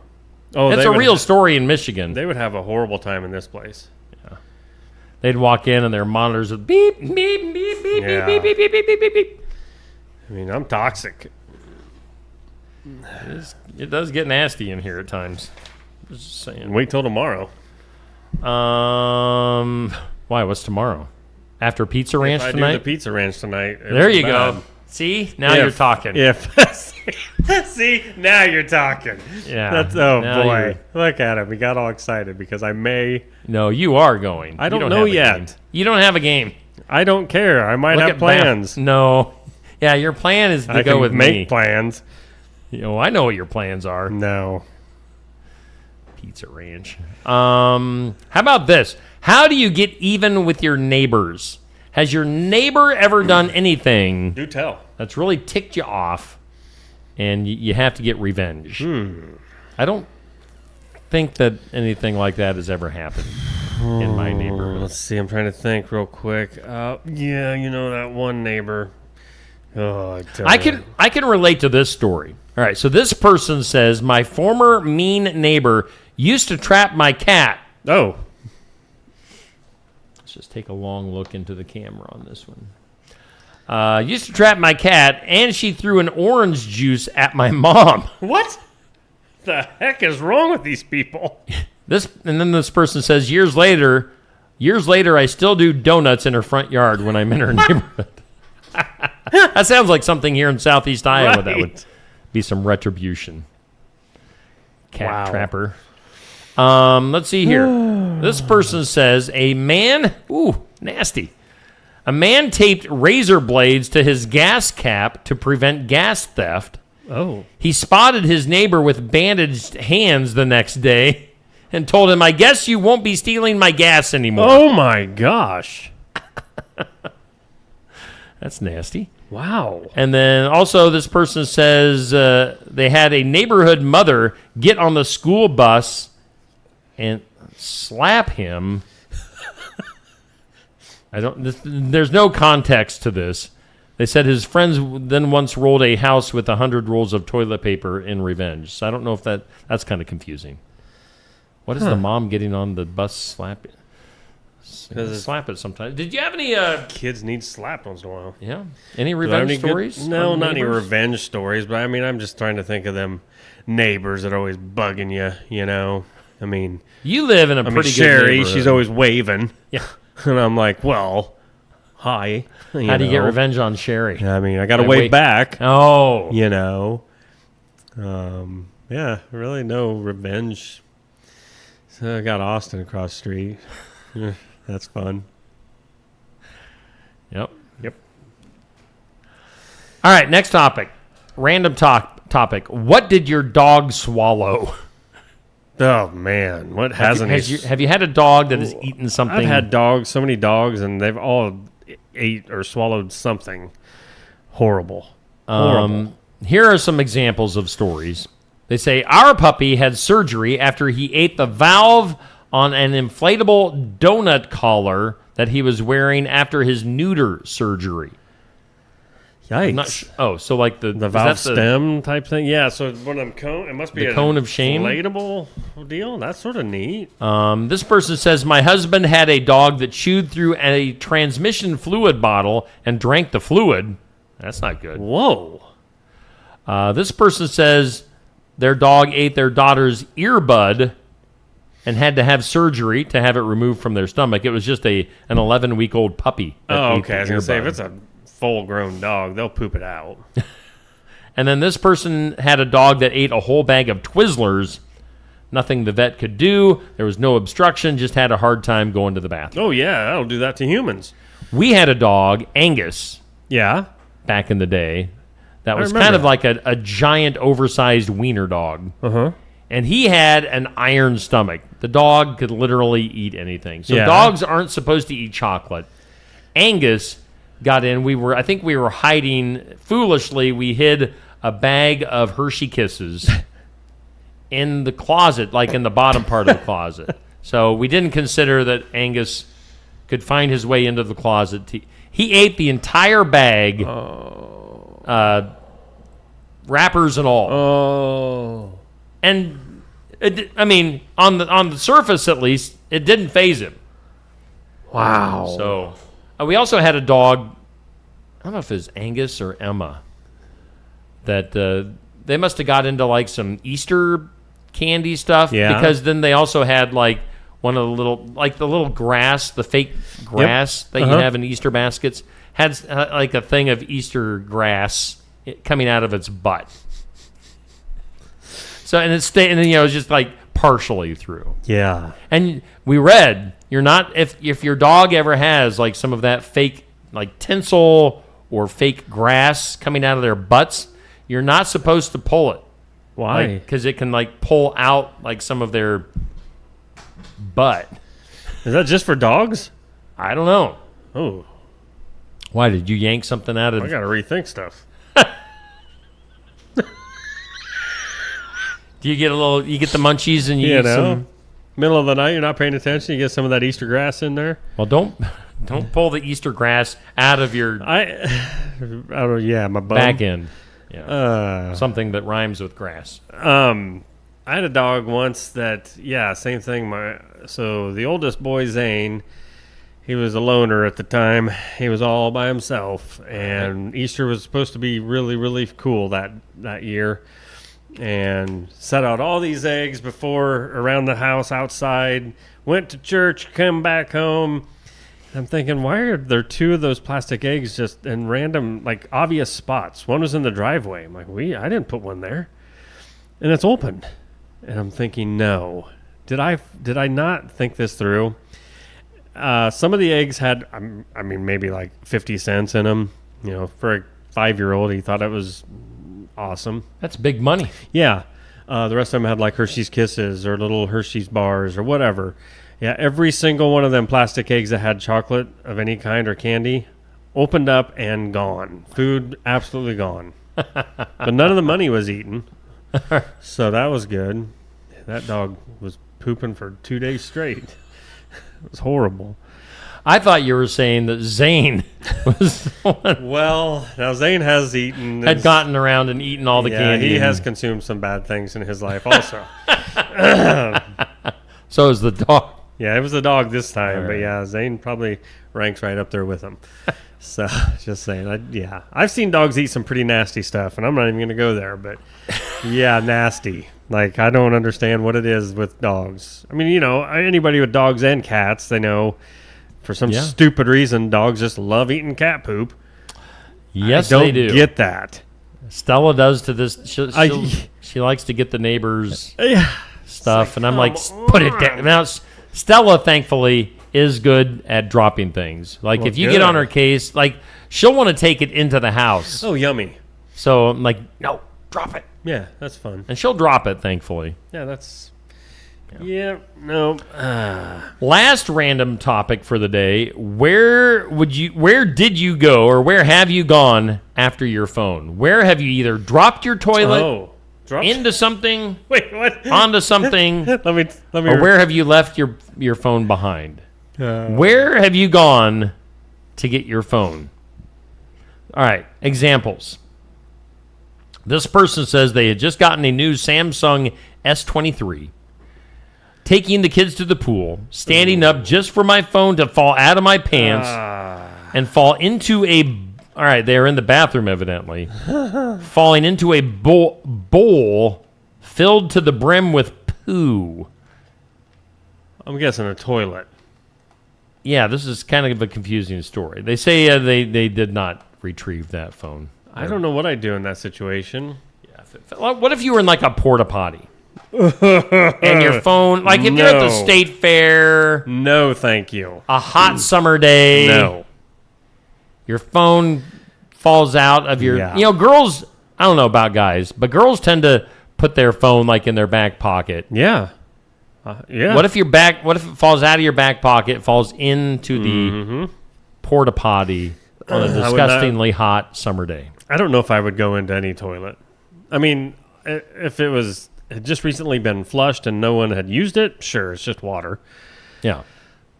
Oh, it's a real story in Michigan. They would have a horrible time in this place. Yeah. They'd walk in and their monitors would beep, beep, beep, beep, beep, beep, beep, beep, beep, beep, beep, beep. I mean, I'm toxic. It does get nasty in here at times. Just saying. Wait till tomorrow. Why? What's tomorrow? After Pizza Ranch if I tonight? do the Pizza Ranch tonight. There you go. See? Now you're talking. See? Now you're talking. Yeah. Oh, boy. Look at him. He got all excited because I may. No, you are going. I don't know yet. You don't have a game. I don't care. I might have plans. No. Yeah, your plan is to go with me. I can make plans. I know what your plans are. No. Pizza Ranch. How about this? How do you get even with your neighbors? Has your neighbor ever done anything Do tell. that's really ticked you off and you have to get revenge? I don't think that anything like that has ever happened in my neighborhood. Let's see. I'm trying to think real quick. Yeah, that one neighbor. Oh, I can relate to this story. All right, so this person says, my former mean neighbor used to trap my cat. Oh. Let's just take a long look into the camera on this one. Used to trap my cat, and she threw an orange juice at my mom. What the heck is wrong with these people? And then this person says, years later, I still do donuts in her front yard when I'm in her neighborhood. That sounds like something here in Southeast Iowa that would be some retribution. Cat trapper. Let's see here. This person says a man, nasty. A man taped razor blades to his gas cap to prevent gas theft. Oh. He spotted his neighbor with bandaged hands the next day and told him, I guess you won't be stealing my gas anymore. Oh my gosh. That's nasty. Wow. And then also this person says they had a neighborhood mother get on the school bus and slap him. There's no context to this. They said his friends then once rolled a house with 100 rolls of toilet paper in revenge. So I don't know if that's kind of confusing. What is the mom getting on the bus slapping? Slap it sometimes. Did you have any... Kids need slapped once in a while. Yeah. Any revenge stories? No, not any revenge stories, but I mean, I'm just trying to think of them neighbors that are always bugging you, I mean... You live in a pretty good Sherry, neighborhood. she's always waving. Yeah. And I'm like, well, hi. How do you get revenge on Sherry? I mean, I got to wave back. Oh. Yeah, really no revenge. So I got Austin across the street. That's fun. Yep. All right, next topic. Random topic. What did your dog swallow? Oh, man. What hasn't have you had a dog that has eaten something? I've had so many dogs, and they've all ate or swallowed something horrible. Here are some examples of stories. They say, our puppy had surgery after he ate the valve on an inflatable donut collar that he was wearing after his neuter surgery. Yikes. So like the valve stem type thing? Yeah, so one of them cone, it must be the cone of shame? Inflatable deal? That's sort of neat. This person says, my husband had a dog that chewed through a transmission fluid bottle and drank the fluid. That's not good. Whoa. This person says their dog ate their daughter's earbud and had to have surgery to have it removed from their stomach. It was just an 11-week-old puppy. Oh, okay. I was going to say, if it's a full-grown dog, they'll poop it out. And then this person had a dog that ate a whole bag of Twizzlers. Nothing the vet could do. There was no obstruction, just had a hard time going to the bathroom. Oh, yeah. That'll do that to humans. We had a dog, Angus. Yeah. Back in the day. That was kind of like a giant, oversized wiener dog. Uh-huh. And he had an iron stomach. The dog could literally eat anything. So Yeah. dogs aren't supposed to eat chocolate. Angus got in. I think we were hiding. Foolishly, we hid a bag of Hershey Kisses in the closet, like in the bottom part of the closet. So we didn't consider that Angus could find his way into the closet. He ate the entire bag, wrappers and all. Oh. And on the surface at least, it didn't faze him. Wow. So we also had a dog. I don't know if it was Angus or Emma. That they must have got into like some Easter candy stuff. Yeah. Because then they also had like one of the little grass, the fake grass that you have in Easter baskets, had like a thing of Easter grass coming out of its butt. So and it stayed, and then it was just like partially through. Yeah. And we read you're not if your dog ever has like some of that fake like tinsel or fake grass coming out of their butts, you're not supposed to pull it. Why? Because it can like pull out like some of their butt. Is that just for dogs? I don't know. Oh. Why did you yank something out of? I got to rethink stuff. Do you get you get the munchies and you You eat know, some? middle of the night, you're not paying attention. You get some of that Easter grass in there. Well, don't pull the Easter grass out of your I don't know. Yeah, my bum. back end. Yeah, something that rhymes with grass. I had a dog once that, same thing. So the oldest boy, Zane, he was a loner at the time. He was all by himself, and Easter was supposed to be really, really cool that year. And set out all these eggs around the house outside, went to church, come back home. I'm thinking, why are there 2 of those plastic eggs just in random, like, obvious spots? One was in the driveway. I'm like, I didn't put one there. And it's open. And I'm thinking, no. Did I not think this through? Some of the eggs had, maybe like 50 cents in them. You know, for a 5-year-old, he thought it was awesome. That's big money. Yeah. The rest of them had like Hershey's Kisses or little Hershey's bars or whatever. Yeah, every single one of them plastic eggs that had chocolate of any kind or candy opened up and gone. Food absolutely gone. But none of the money was eaten. So that was good. That dog was pooping for 2 days straight. It was horrible. I thought you were saying that Zane was the one. Well, now Zane has eaten. Had gotten around and eaten all the candy. He has consumed some bad things in his life also. So is the dog. Yeah, it was the dog this time. All But right. yeah, Zane probably ranks right up there with him. So just saying. I've seen dogs eat some pretty nasty stuff, and I'm not even going to go there. But yeah, nasty. Like, I don't understand what it is with dogs. I mean, you know, anybody with dogs and cats, they know for some stupid reason, dogs just love eating cat poop. Yes, I don't they do. Get that. Stella does to this. She likes to get the neighbors' stuff, and I'm like, put it down. Now, Stella, thankfully, is good at dropping things. Like, Well, if you get on her case, like, she'll want to take it into the house. Oh, yummy. So I'm like, no, drop it. Yeah, that's fun. And she'll drop it, thankfully. Yeah, that's... Yeah, no. Last random topic for the day. Where did you go, or where have you gone after your phone? Where have you either dropped your toilet into something, wait, what? onto something, let me or where have you left your phone behind? Where have you gone to get your phone? All right, examples. This person says they had just gotten a new Samsung S23. Taking the kids to the pool, standing up just for my phone to fall out of my pants and fall into a... All right, they're in the bathroom, evidently. Falling into a bowl filled to the brim with poo. I'm guessing a toilet. Yeah, this is kind of a confusing story. They say they did not retrieve that phone. I don't know what I'd do in that situation. Yeah. What if you were in like a porta potty? And your phone, like if you're at the state fair. No, thank you. A hot summer day. No. Your phone falls out of your... Yeah. You know, girls, I don't know about guys, but girls tend to put their phone like in their back pocket. Yeah. Yeah. What if it falls out of your back pocket, falls into the porta potty on a disgustingly hot summer day? I don't know if I would go into any toilet. I mean, if it had just recently been flushed and no one had used it, sure, it's just water. Yeah.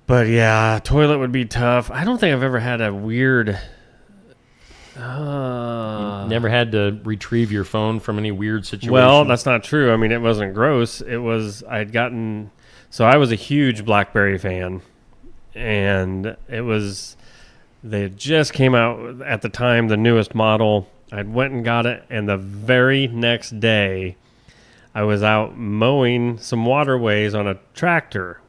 But yeah, toilet would be tough. I don't think I've ever had a weird... You never had to retrieve your phone from any weird situation? Well, that's not true. I mean, it wasn't gross. It was, so I was a huge BlackBerry fan. And they had just came out at the time, the newest model. I went and got it, and the very next day, I was out mowing some waterways on a tractor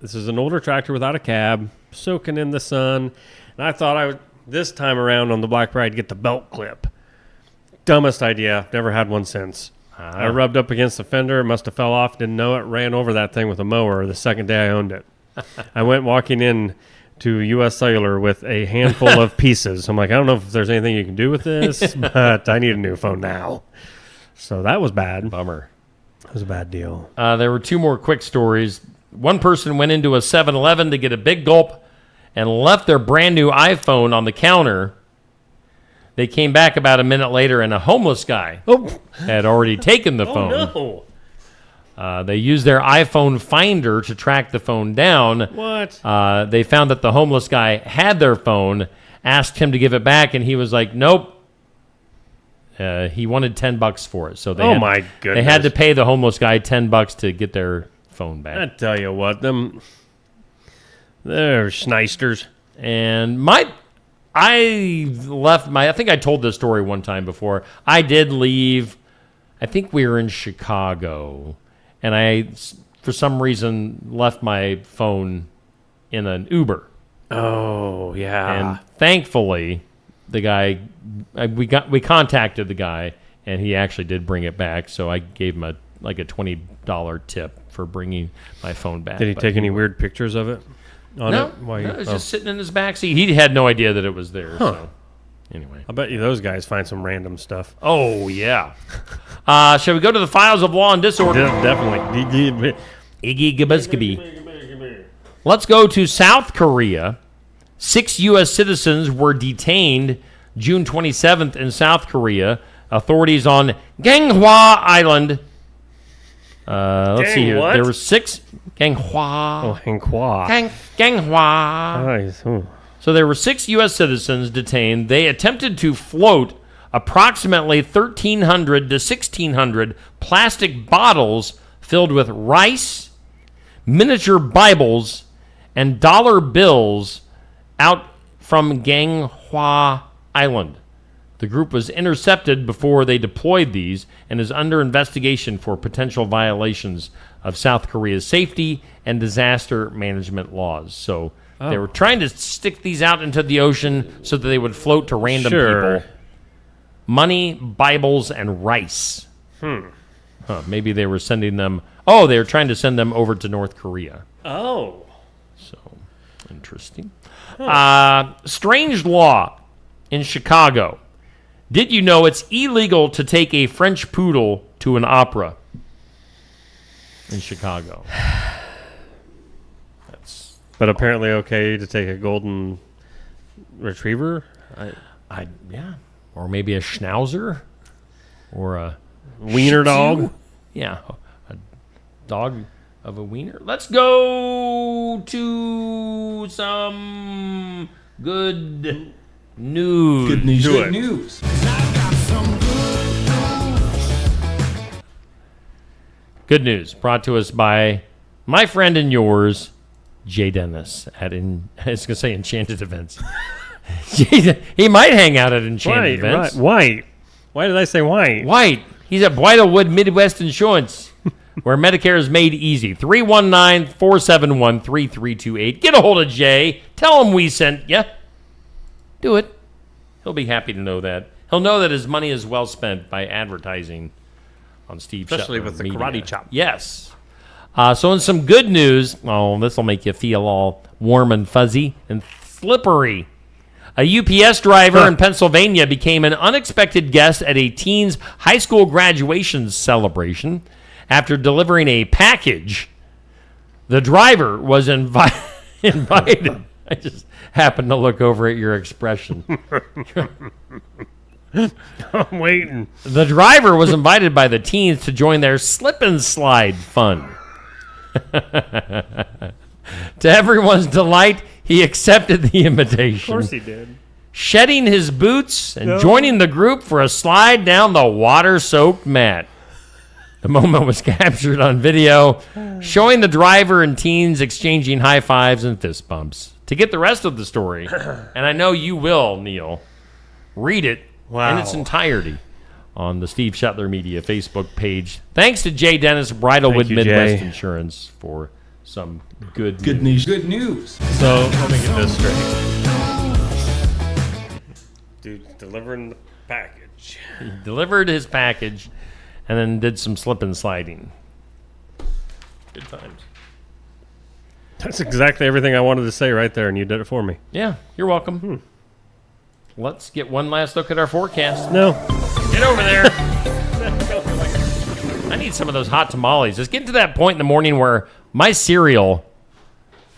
this is an older tractor without a cab, soaking in the sun. And I thought this time around on the BlackBerry, I'd get the belt clip. Dumbest idea. Never had one since. I rubbed up against the fender. Must have fell off. Didn't know it. Ran over that thing with a mower the second day I owned it. I went walking in to U.S. Cellular with a handful of pieces. I'm like, I don't know if there's anything you can do with this, but I need a new phone now. So that was bad. Bummer. It was a bad deal. There were two more quick stories. One person went into a 7-Eleven to get a big gulp and left their brand new iPhone on the counter. They came back about a minute later, and a homeless guy had already taken the phone. Oh, no. They used their iPhone finder to track the phone down. What? They found that the homeless guy had their phone, asked him to give it back, and he was like, nope. He wanted $10 for it. So they my goodness. They had to pay the homeless guy $10 to get their phone back. I tell you what, they're schneisters. And I think I told this story one time before. I did leave. I think we were in Chicago, and I, for some reason, left my phone in an Uber. Oh, yeah. And thankfully, the guy, we contacted the guy, and he actually did bring it back. So I gave him a $20 tip for bringing my phone back. Did he take any weird pictures of it? No, it was just sitting in his backseat. He had no idea that it was there. Huh. So anyway, I bet you those guys find some random stuff. Oh yeah. Shall we go to the files of law and disorder? Definitely. Let's go to South Korea. 6 U.S. citizens were detained June 27th in South Korea. Authorities on Ganghwa Island. Let's see here. What? There were 6 Ganghwa. Oh, Ganghwa. Ganghwa. Nice. Oh. So there were 6 U.S. citizens detained. They attempted to float approximately 1,300 to 1,600 plastic bottles filled with rice, miniature Bibles, and dollar bills out from Ganghwa Island. The group was intercepted before they deployed these and is under investigation for potential violations of South Korea's safety and disaster management laws. So they were trying to stick these out into the ocean so that they would float to random people. Money, Bibles, and rice. Maybe they were sending them... Oh, they were trying to send them over to North Korea. Oh. So, interesting. Strange law in Chicago. Did you know it's illegal to take a French poodle to an opera in Chicago? But apparently okay to take a golden retriever? Yeah. Or maybe a schnauzer? Or a wiener dog? Yeah. A dog of a wiener. Let's go to some good news. Good news. Do Good it. news. Good news brought to us by my friend and yours, Jay Dennis at I was going to say Enchanted Events. He might hang out at Enchanted Events. White. Why did I say white? White. He's at Whitewood Midwest Insurance, where Medicare is made easy. 319-471-3328. Get a hold of Jay. Tell him we sent you. Do it. He'll be happy to know that. He'll know that his money is well spent by advertising on Steve Especially Shetler with the Media. karate chop. Yes. So in some good news, this will make you feel all warm and fuzzy and slippery. A UPS driver in Pennsylvania became an unexpected guest at a teen's high school graduation celebration after delivering a package. The driver was invited. I just happened to look over at your expression. I'm waiting. The driver was invited by the teens to join their slip and slide fun. To everyone's delight, he accepted the invitation. Of course he did. Shedding his boots and joining the group for a slide down the water-soaked mat. The moment was captured on video, showing the driver and teens exchanging high fives and fist bumps. To get the rest of the story, and I know you will, Neil, read it in its entirety on the Steve Shetler Media Facebook page. Thanks to Jay Dennis, Bridalwood Midwest Jay. Insurance, for some good news. Good news. So let me get this straight. Dude, delivering the package. He delivered his package and then did some slip and sliding. Good times. That's exactly everything I wanted to say right there, and you did it for me. Yeah, you're welcome. Let's get one last look at our forecast. No. Get over there. I need some of those hot tamales. Let's get to that point in the morning where my cereal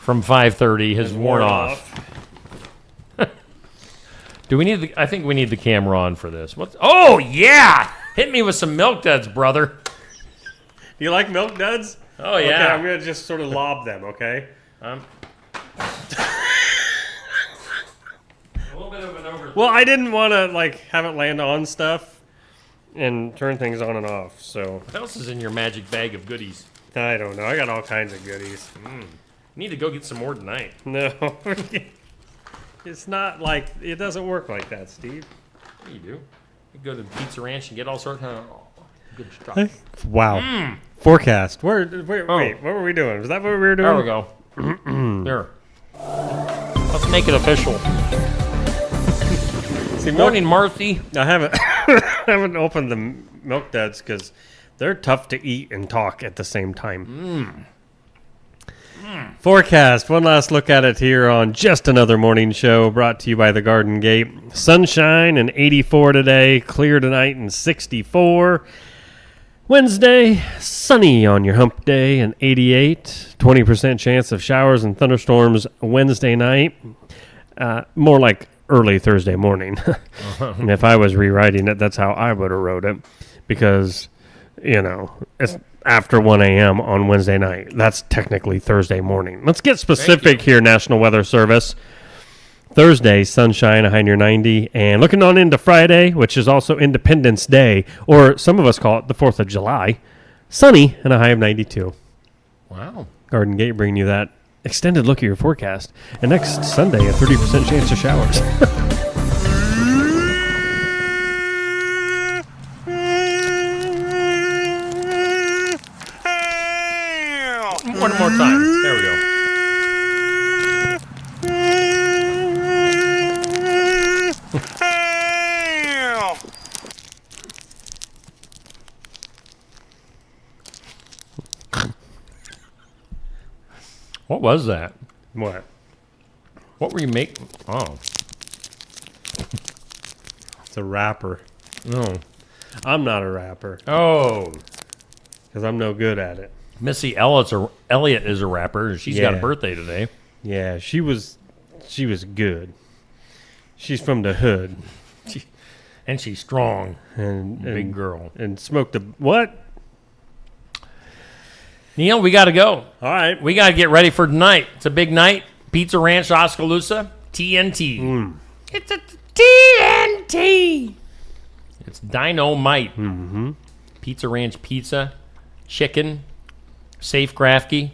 from 5:30 has worn off. Do we need I think we need the camera on for this. Oh, yeah! Hit me with some Milk Duds, brother. You like Milk Duds? Oh, yeah. Okay, I'm going to just sort of lob them, okay? A little bit of an over. Well, I didn't want to, have it land on stuff and turn things on and off, so. What else is in your magic bag of goodies? I don't know. I got all kinds of goodies. Need to go get some more tonight. No. It's not it doesn't work like that, Steve. Yeah, you do. You go to the Pizza Ranch and get all sorts of good stuff. Wow. Forecast. Wait, what were we doing? Was that what we were doing? There we go. There. Let's make it official. See, Morning, Marcy. I haven't opened the Milk Duds because they're tough to eat and talk at the same time. Forecast. One last look at it here on Just Another Morning Show, brought to you by the Garden Gate. Sunshine and 84 today. Clear tonight and 64. Wednesday, sunny on your hump day and 88. 20% chance of showers and thunderstorms Wednesday night. More like early Thursday morning. And if I was rewriting it, that's how I would have wrote it. Because, it's after 1 a.m. on Wednesday night. That's technically Thursday morning. Let's get specific here, National Weather Service. Thursday, sunshine, a high near 90. And looking on into Friday, which is also Independence Day, or some of us call it the 4th of July, sunny and a high of 92. Wow. Garden Gate bringing you that extended look at your forecast. And next Sunday, a 30% chance of showers. One more time. There we go. What was that? What? What were you making? Oh. It's a rapper. No. I'm not a rapper. Oh. Because I'm no good at it. Missy Elliott is a rapper. She's got a birthday today. Yeah, she was good. She's from the hood. And she's strong. And big girl. And smoked the... What? Neil, we got to go. All right. We got to get ready for tonight. It's a big night. Pizza Ranch, Oskaloosa, TNT. It's a TNT. It's dynamite. Mm-hmm. Pizza Ranch pizza, chicken, Safe Grafke,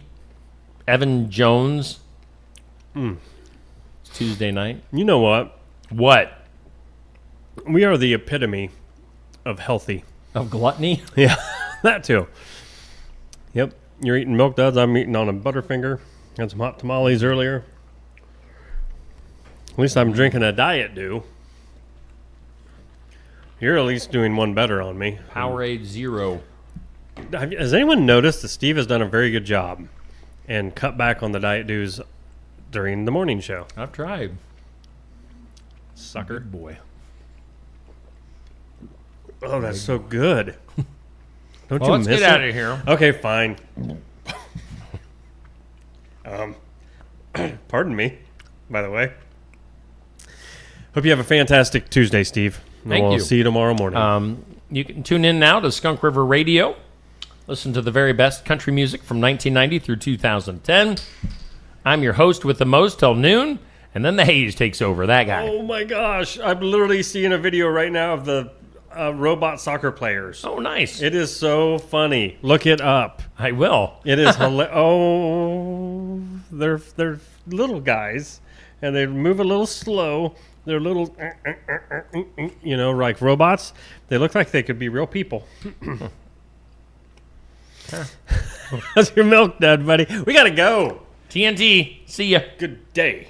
Evan Jones. It's Tuesday night. You know what? What? We are the epitome of healthy. Of gluttony? Yeah, that too. Yep. You're eating Milk Duds. I'm eating on a Butterfinger. Had some hot tamales earlier. At least I'm drinking a Diet Dew. You're at least doing one better on me. Powerade Zero. Has anyone noticed that Steve has done a very good job and cut back on the Diet Dews during the morning show? I've tried. Sucker. Good boy. Oh, that's so good. Don't Well, you let's miss get it? out of here. Okay, fine. Pardon me, by the way. Hope you have a fantastic Tuesday, Steve. Thank we'll you. see you tomorrow morning. You can tune in now to Skunk River Radio. Listen to the very best country music from 1990 through 2010. I'm your host with the most till noon, and then the haze takes over. That guy. Oh my gosh, I'm literally seeing a video right now of the robot soccer players. Oh, nice. It is so funny. Look it up. I will. It is hilarious. Oh, they're little guys, and they move a little slow. They're little, like robots. They look like they could be real people. That's your Milk Dud, buddy. We got to go. TNT. See ya. Good day.